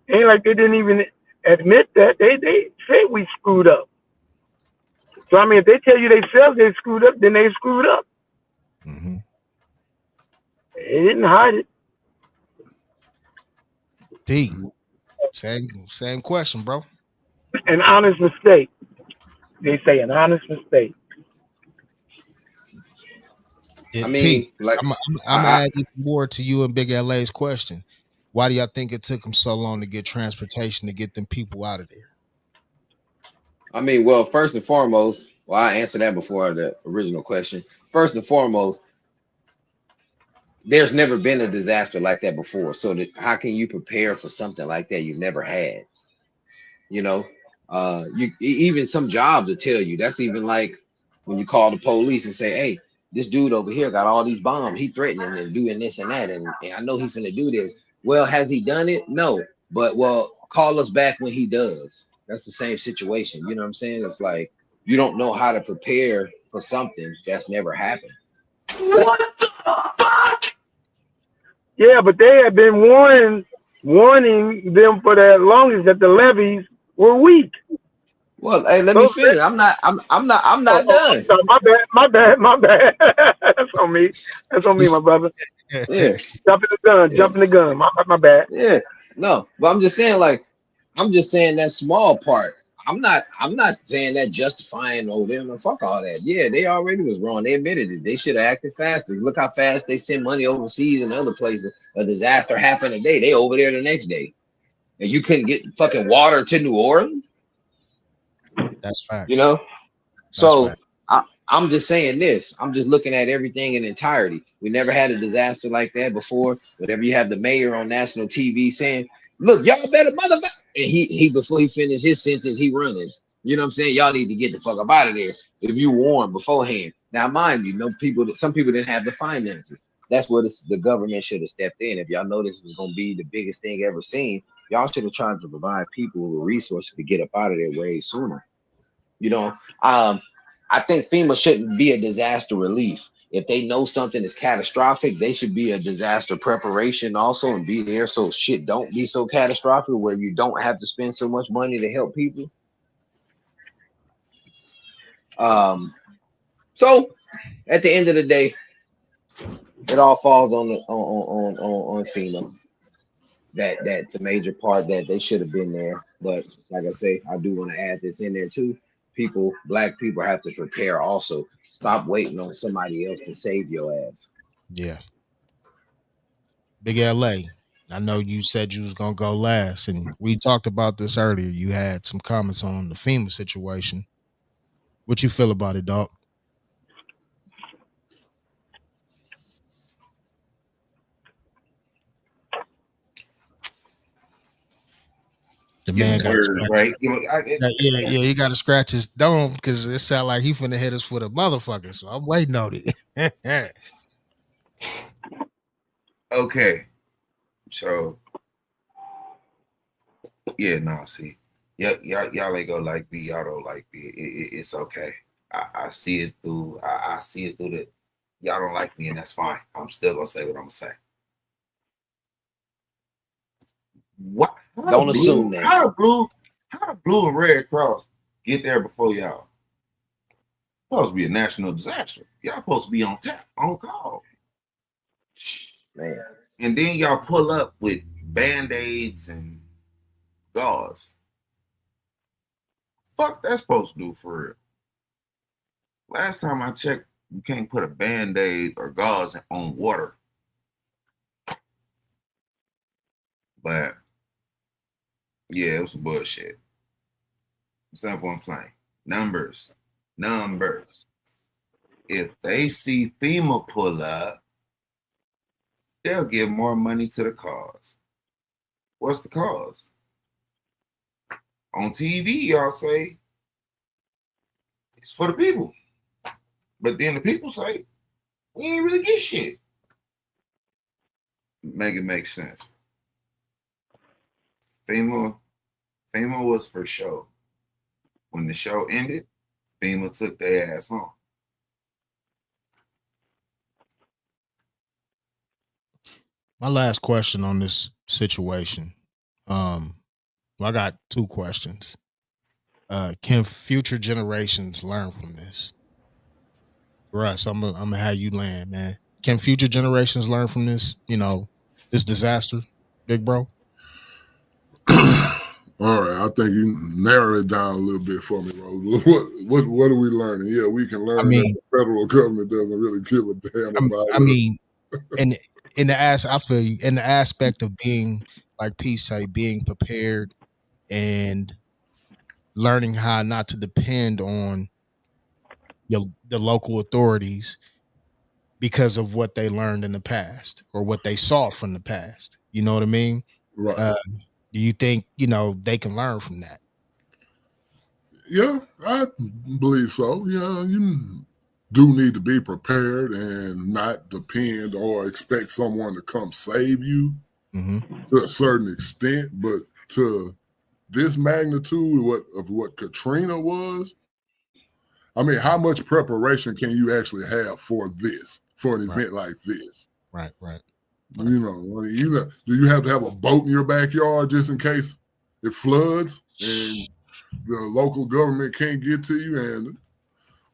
Ain't like they didn't even admit that. They say we screwed up. So I mean, if they tell you themselves they screwed up, then they screwed up. They didn't hide it. P, same question, bro. An honest mistake. They say an honest mistake. Yeah, I mean, P, like I'm gonna add even more to you and Big LA's question. Why do y'all think it took them so long to get transportation to get them people out of there? I mean, well, first and foremost, I answered that before the original question. First and foremost, there's never been a disaster like that before. So how can you prepare for something like that you've never had? Even some jobs will tell you. That's even like when you call the police and say, hey, this dude over here got all these bombs. He threatening and doing this and that. And I know he's finna do this. Well, has he done it? No. But, call us back when he does. That's the same situation. You know what I'm saying? It's like you don't know how to prepare for something that's never happened. What the fuck? Yeah, but they had been warning them for the longest that the levees were weak. Well, hey, let me finish. I'm not done. Sorry, my bad. That's on me, my brother. Yeah. Jumping the gun. My bad. Yeah. No, but I'm just saying, that small part. I'm not saying that justifying them and fuck all that. Yeah, they already was wrong. They admitted it. They should have acted faster. Look how fast they send money overseas and other places. A disaster happened today. They over there the next day. And you couldn't get fucking water to New Orleans? That's facts. So I'm just saying this. I'm just looking at everything in entirety. We never had a disaster like that before. Whenever you have the mayor on national TV saying, "Look, y'all better motherfucker," and he before he finished his sentence, he running. You know what I'm saying? Y'all need to get the fuck up out of there if you warned beforehand. Now, mind you, some people didn't have the finances. That's where the government should have stepped in. If y'all know this was going to be the biggest thing ever seen, y'all should have tried to provide people with resources to get up out of there way sooner. You know, I think FEMA shouldn't be a disaster relief. If they know something is catastrophic, they should be a disaster preparation also and be there so shit don't be so catastrophic where you don't have to spend so much money to help people. So at the end of the day, it all falls on on FEMA. That's the major part that they should have been there. But like I say, I do want to add this in there too. Black people have to prepare also. Stop waiting on somebody else to save your ass. Yeah. Big LA. I know you said you was gonna go last, and we talked about this earlier. You had some comments on the FEMA situation. What you feel about it, dog? The Get man the got to words scratch. right. Yeah, he got to scratch his dome because it sound like he finna hit us with a motherfucker. So I'm waiting on it. Okay. So yeah, no, see. Y'all ain't gonna like me. Y'all don't like me. It's okay. I see it through. I see it through the. Y'all don't like me, and that's fine. I'm still gonna say what I'm gonna say. What? Don't assume that. How the blue and red cross get there before y'all? Supposed to be a national disaster. Y'all supposed to be on tap, on call. Man. And then y'all pull up with band-aids and gauze. Fuck that's supposed to do for real. Last time I checked, you can't put a band-aid or gauze on water. But yeah, it was some bullshit. Simple and plain. Numbers. If they see FEMA pull up, they'll give more money to the cause. What's the cause? On TV, y'all say it's for the people. But then the people say, we ain't really get shit. Make it make sense. FEMA was for show. When the show ended, FEMA took their ass home. My last question on this situation. I got two questions. Can future generations learn from this? Russ, I'm gonna have you land, man. Can future generations learn from this? This disaster, big bro. All right, I think you narrow it down a little bit for me, Rose. What are we learning? Yeah, we can learn that the federal government doesn't really give a damn about I us. mean, I feel you in the aspect of being like Peace say, being prepared and learning how not to depend on the local authorities because of what they learned in the past or what they saw from the past. You know what I mean? Right. Do you think they can learn from that? Yeah, I believe so. Yeah, you do need to be prepared and not depend or expect someone to come save you to a certain extent, but to this magnitude of what Katrina was, I mean, how much preparation can you actually have for an event like this? Right. You know, do you have to have a boat in your backyard just in case it floods and the local government can't get to you? And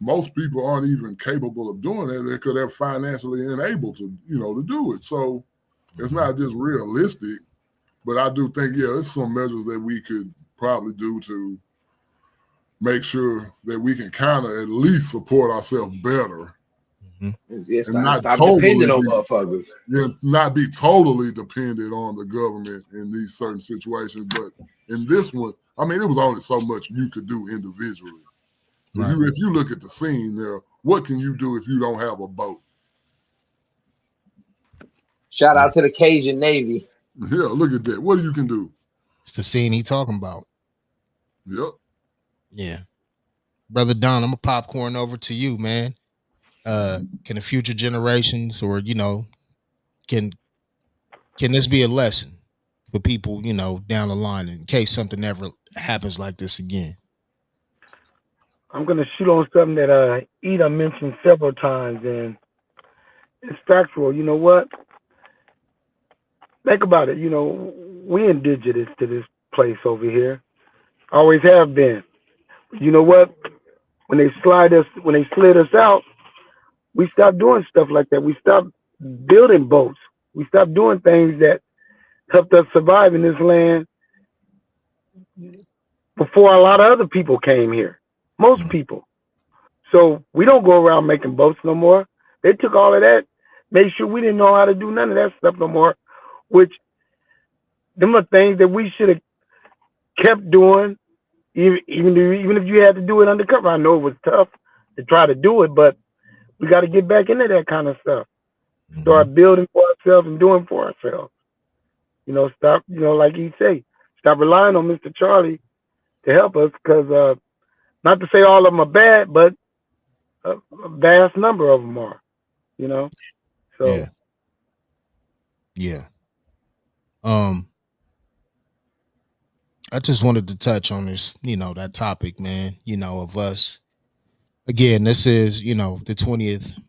most people aren't even capable of doing that because they're financially unable to do it. So it's not just realistic, but I do think, there's some measures that we could probably do to make sure that we can kind of at least support ourselves better. It's And not stop totally depending on motherfuckers. not be totally dependent on the government in these certain situations. But in this one, I mean, it was only so much you could do individually. Right. If you look at the scene, there What can you do if you don't have a boat? Shout out to the Cajun Navy. Yeah, look at that. What you can do? It's the scene he talking about. Yep. Yeah. Brother Don, I'm gonna popcorn over to you, man. Can the future generations, or can this be a lesson for people, down the line in case something ever happens like this again? I'm gonna shoot on something that Eda mentioned several times, and it's factual. You know what? Think about it. We indigenous to this place over here. Always have been. You know what? When they slid us out, we stopped doing stuff like that. We stopped building boats. We stopped doing things that helped us survive in this land before a lot of other people came here. Most people. So we don't go around making boats no more. They took all of that, made sure we didn't know how to do none of that stuff no more, which them are things that we should have kept doing, even if you had to do it undercover. I know it was tough to try to do it, but we got to get back into that kind of stuff. Start building for ourselves and doing for ourselves. Stop, like you say, stop relying on Mr. Charlie to help us, because not to say all of them are bad, but a vast number of them are, So Yeah. Um, I just wanted to touch on this, that topic, man, of us. Again, this is, the 20th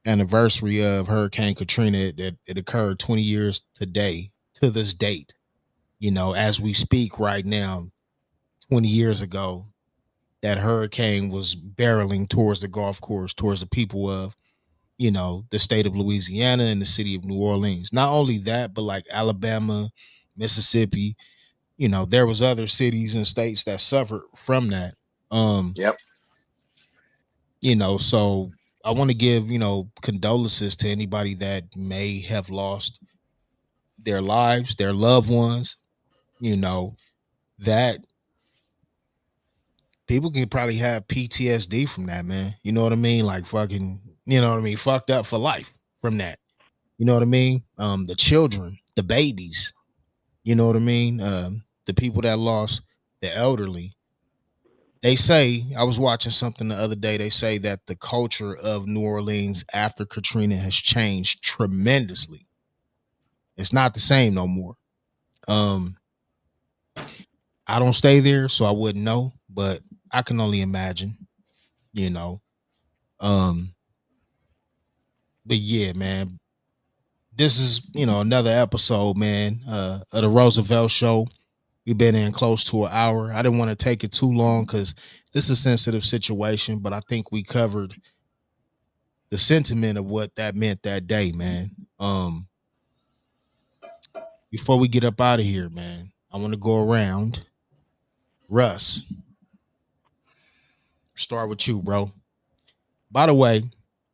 anniversary of Hurricane Katrina. That it occurred 20 years today, to this date. As we speak right now, 20 years ago, that hurricane was barreling towards the golf course, towards the people of, the state of Louisiana and the city of New Orleans. Not only that, but like Alabama, Mississippi, there was other cities and states that suffered from that. Yep. So I want to give, condolences to anybody that may have lost their lives, their loved ones, that people can probably have PTSD from that, man. You know what I mean? Like fucking, fucked up for life from that. You know what I mean? The children, the babies, you know what I mean? The people that lost the elderly. They say, I was watching something the other day, they say that the culture of New Orleans after Katrina has changed tremendously. It's not the same no more. Um, I don't stay there, so I wouldn't know, but I can only imagine, you know. Um, but yeah, man, this is, another episode, man, of the Roosevelt Show. We've been in close to an hour. I didn't want to take it too long because this is a sensitive situation, but I think we covered the sentiment of what that meant that day, man. Before we get up out of here, man, I want to go around. Russ, start with you, bro. By the way,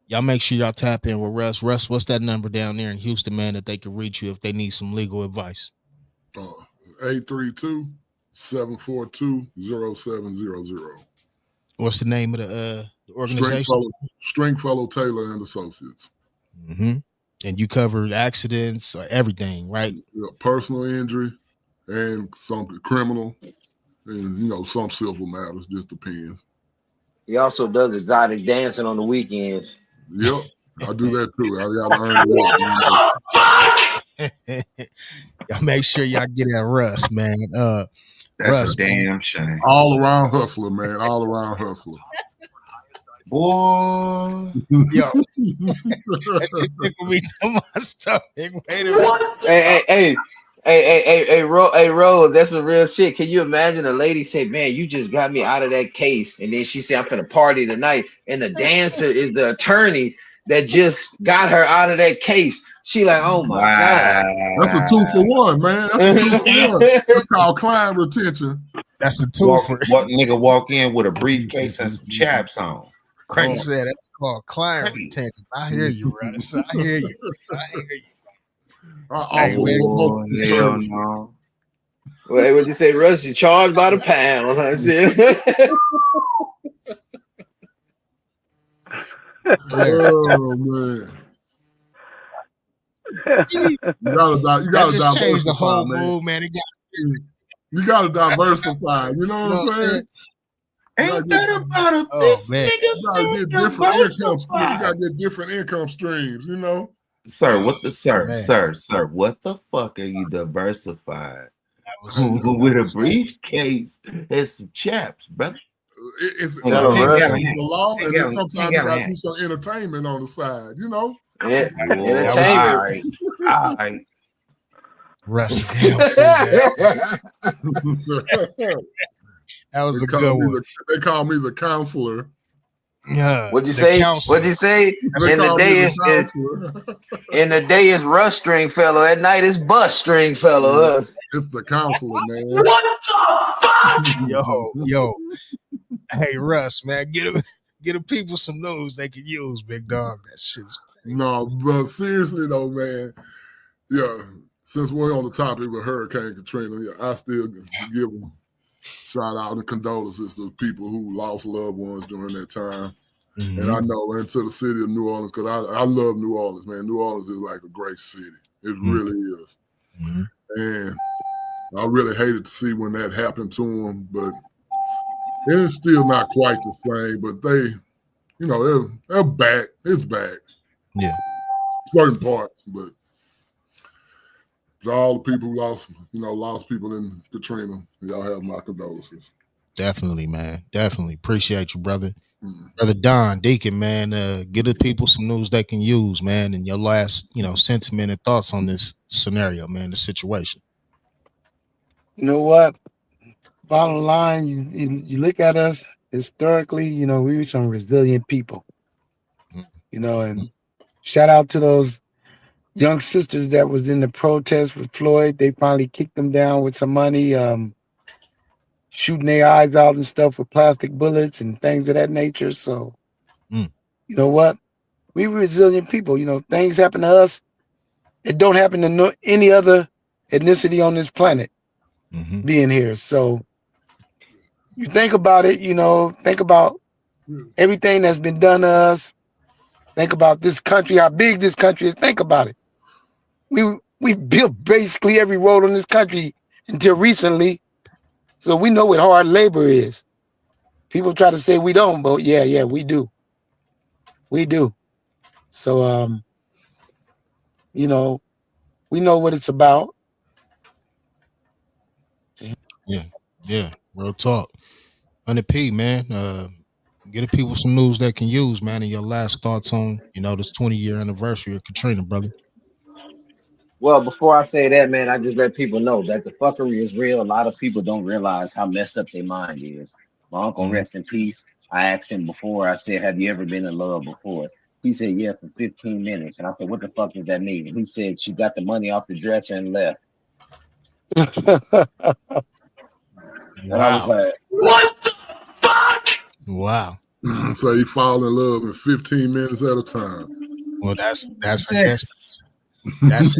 y'all make sure y'all tap in with Russ. Russ, what's that number down there in Houston, man, that they can reach you if they need some legal advice? 832-742-0700. What's the name of the organization? Stringfellow Taylor and Associates. Mm-hmm. And you covered accidents, everything, right? Yeah, personal injury and some criminal, and some civil matters. Just depends. He also does exotic dancing on the weekends. Yep, I do that too. I gotta earn it. Y'all make sure y'all get at Russ, man. That's Russ, a damn shame. All around hustler, man. All around hustler. Boy, yo, that shit tickled me to my stomach. Wait a minute. Hey, Rose, that's a real shit. Can you imagine a lady say, "Man, you just got me out of that case," and then she say, "I'm finna party tonight," and the dancer is the attorney that just got her out of that case. She like, "Oh my god, that's a 2-for-1, man. That's a 2-for-1. That's called client retention. That's a two for what nigga walk in with a briefcase and some chaps on. Crazy. Said that's called client retention. I hear you, Russ. I hear you. I offer hell no. Wait, what you say, Russ? You charged by the pound. I said. Oh man. You that gotta just changed the diversify, whole man. mood, man. It got You gotta diversify. You know you what know I'm what I'm saying? saying? Ain't that about a Oh this man. nigga You gotta so get different income. You diversified? gotta get different income streams. You know. Sir, Oh, what the sir, man. sir, what the fuck are you diversified? That With a was briefcase and some chaps, brother. It's Hang on, 10 it's gallon the hat. law, 10 and then gallon, 10 sometimes you gallon gotta hat. do some entertainment on the side. You know. Yeah, Whoa, all that was entertainment. right. All right. Russ a damn fool, man. That was They a good one. call me the counselor. Yeah, What'd you the say? counselor. What'd you say? They In the call me day the is counselor. in the day is Russ Stringfellow. At night is Bus Stringfellow. Huh? It's the counselor, man. What the fuck? Yo. Hey Russ, man, get the people some news they can use, big dog. That shit's crazy. No, but seriously though, man. Yeah, since we're on the topic with Hurricane Katrina, yeah, I still give a shout out and condolences to people who lost loved ones during that time. And I know, and to the city of New Orleans, because I love New Orleans, man. New Orleans is like a great city. It really is. And I really hated to see when that happened to them, but it's still not quite the same. But they, you know, they're back. It's back. Yeah. Certain parts, but to all the people who lost people in Katrina, y'all have my condolences. Definitely, man. Definitely. Appreciate you, brother. Brother Don Deacon, man. Get the people some news they can use, man, and your last, sentiment and thoughts on this scenario, man, the situation. You know what? Bottom line, you look at us historically, we were some resilient people, and shout out to those young sisters that was in the protest with Floyd. They finally kicked them down with some money, shooting their eyes out and stuff with plastic bullets and things of that nature. So, you know what? We were resilient people. Things happen to us. It don't happen to any other ethnicity on this planet being here. So you think about it, think about everything that's been done to us. Think about this country, how big this country is. Think about it. We built basically every road on this country until recently. So we know what hard labor is. People try to say we don't, but yeah, we do. We do. So we know what it's about. Yeah. Real talk. 100P, man. Get the people some news they can use, man, and your last thoughts on, this 20-year anniversary of Katrina, brother. Well, before I say that, man, I just let people know that the fuckery is real. A lot of people don't realize how messed up their mind is. My uncle, rest in peace. I asked him before, I said, have you ever been in love before? He said, yeah, for 15 minutes. And I said, what the fuck does that mean? He said, she got the money off the dresser and left. And I was Wow. like, what the fuck? Wow. So he fall in love in 15 minutes at a time. Well, that's I guess that's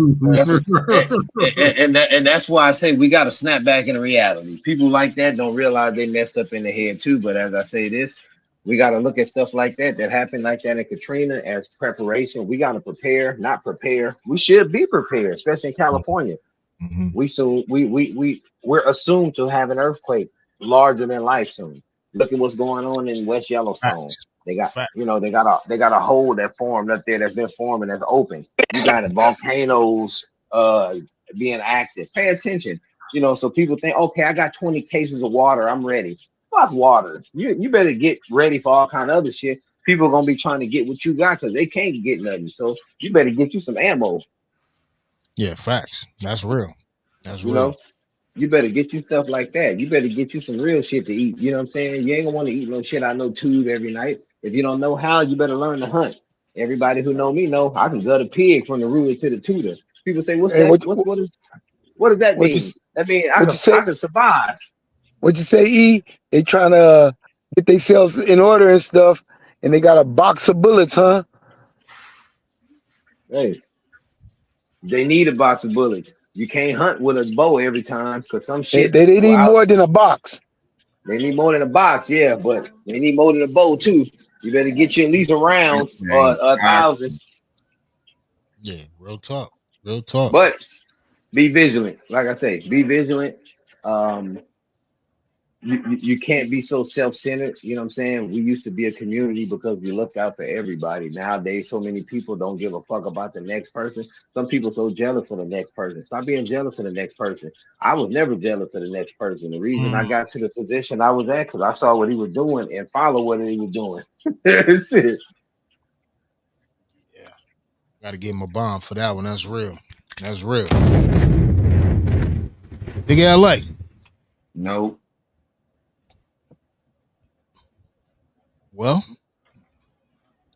and that's why I say we got to snap back into reality. People like that don't realize they messed up in the head too. But as I say this, we got to look at stuff like that happened like that in Katrina as preparation. We got to prepare, not prepare. We should be prepared, especially in California. We're assumed to have an earthquake larger than life soon. Look at what's going on in West Yellowstone. They got, they got a hole that formed up there that's been forming that's open. You got volcanoes being active. Pay attention. So people think, okay, I got 20 cases of water, I'm ready. Fuck water. You better get ready for all kind of other shit. People are gonna be trying to get what you got because they can't get nothing. So you better get you some ammo. Yeah, facts. That's real. That's You real. know, you better get you stuff like that. You better get you some real shit to eat. You know what I'm saying? You ain't gonna want to eat no shit I know tube every night. If you don't know how, you better learn to hunt. Everybody who know me know I can gut a pig from the rooter to the tutor. People say, "What's Hey, that? What does that what you mean?" That means what you say? I can survive. What you say? E? They trying to get themselves in order and stuff, and they got a box of bullets, huh? Hey, they need a box of bullets. You can't hunt with a bow every time because some They, shit they, they will need out. more than a box. They need more than a box, yeah, but they need more than a bow too. You better get you at least a round or Okay. 1,000. Yeah, real talk. Real talk. But be vigilant. Like I say, be vigilant. Um, you can't be so self-centered. You know what I'm saying? We used to be a community because we looked out for everybody. Nowadays, so many people don't give a fuck about the next person. Some people so jealous for the next person. Stop being jealous for the next person. I was never jealous for the next person. The reason I got to the position I was at because I saw what he was doing and follow what he was doing. That's it. Yeah. Gotta give him a bomb for that one. That's real. That's real. Big LA. Nope. Well,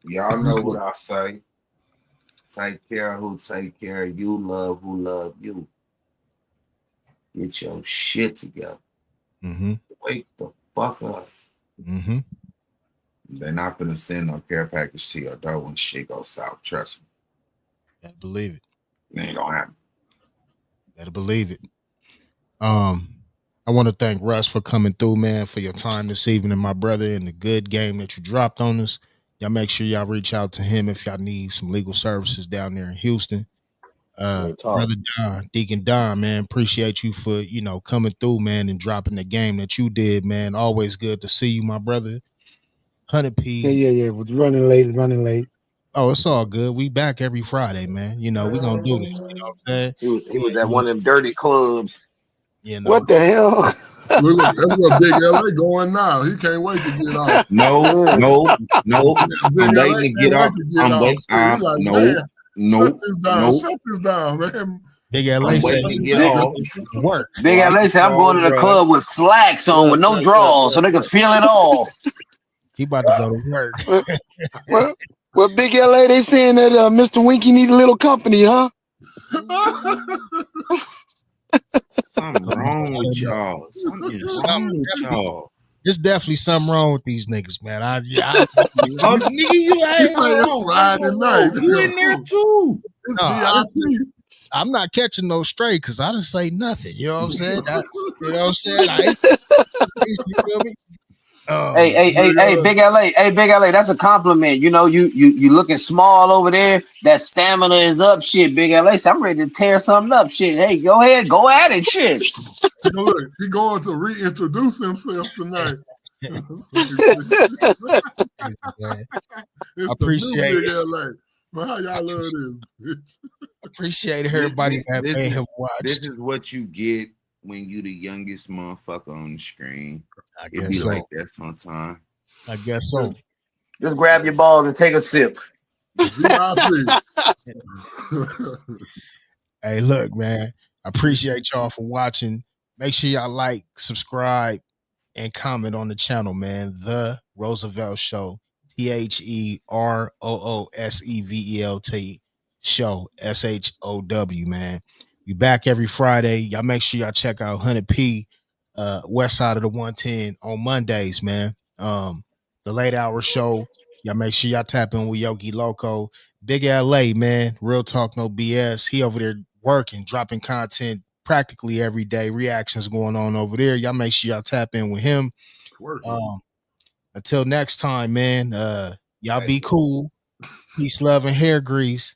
Y'all know what I say. Take care of who take care of you. Love who love you. Get your shit together. mm-hmm. Wake the fuck up. Mm-hmm. They're not gonna send no care package to your door when shit goes south. Trust me. Better believe it. It ain't gonna happen. Better believe it. I want to thank Russ for coming through, man, for your time this evening, my brother, and the good game that you dropped on us. Y'all make sure y'all reach out to him if y'all need some legal services down there in Houston. Brother Don, Deacon Don, man, appreciate you for, coming through, man, and dropping the game that you did, man. Always good to see you, my brother. 100p. Yeah. Was running late. Oh, it's all good. We back every Friday, man. We gonna do this. You know what I'm saying? He was at one of them dirty clubs. What the hell? Look, that's what Big LA going now. He can't wait to get off. No. Big I'm LA waiting to can't get wait off. to get I'm off. waiting. He's like, man, shut this down, man. Big LA I'm said waiting to he get off. work. Big LA said, I'm going to the club with slacks on with no drawers so they can feel it all. He about to go to work. Well, Big LA, they saying that Mr. Winky need a little company, huh? Something wrong with y'all. Something is wrong with y'all. There's definitely something wrong with these niggas, man. Nigga, you ain't it's Friday night. You in there too. It's VIP. I'm not catching no straight because I didn't say nothing. You know what I'm saying? You know what I'm saying? You feel me? Hey, Big LA. Hey, Big LA, that's a compliment. You looking small over there. That stamina is up. Shit, Big LA. So I'm ready to tear something up. Shit. Hey, go ahead. Go at it. Shit. Look, he going to reintroduce himself tonight. It's the new Big LA. But how y'all love this? Appreciate everybody that made him watch. This is what you get when you the youngest motherfucker on the screen. I It guess be so. like that sometimes. I guess so. Just grab your ball and take a sip. Hey, look, man. I appreciate y'all for watching. Make sure y'all like, subscribe, and comment on the channel, man. The Roosevelt Show. TheRoosevelt Show. SHOW, man. We back every Friday. Y'all make sure y'all check out 100p west side of the 110 on Mondays, man. The late hour show. Y'all make sure y'all tap in with Yogi Loco. Big LA, man. Real talk, no BS. He over there working, dropping content practically every day. Reactions going on over there. Y'all make sure y'all tap in with him. Until next time, man. Y'all be cool. Peace, love, and hair grease.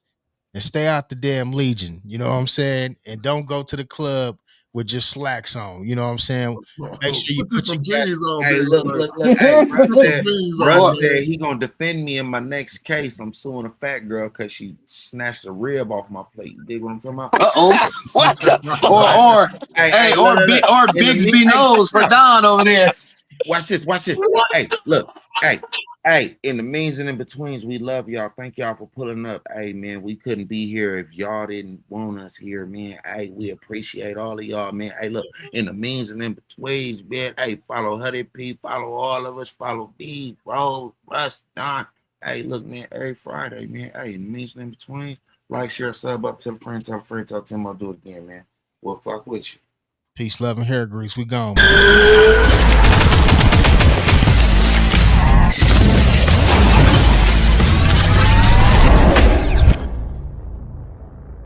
And stay out the damn Legion. You know what I'm saying? And don't go to the club with just slacks on. You know what I'm saying? Make sure you put some jeans on. Hey, Big look. LA. Hey, jeans Russ on, said he gonna defend me in my next case. I'm suing a fat girl because she snatched a rib off my plate. You dig what I'm talking about? What the fuck? Or Bigsby knows for Don over there. Watch this. Hey, look. Hey, in the means and in betweens, we love y'all. Thank y'all for pulling up. Hey, man, we couldn't be here if y'all didn't want us here, man. Hey, we appreciate all of y'all, man. Hey, look, in the means and in betweens, man. Hey, follow Huddy P, follow all of us, follow B, Rose, Russ, Don. Hey, look, man, every Friday, man. Hey, in the means and in betweens, like, share, sub up, tell a friend, tell them I'll do it again, man. We'll fuck with you. Peace, love, and hair grease. We gone.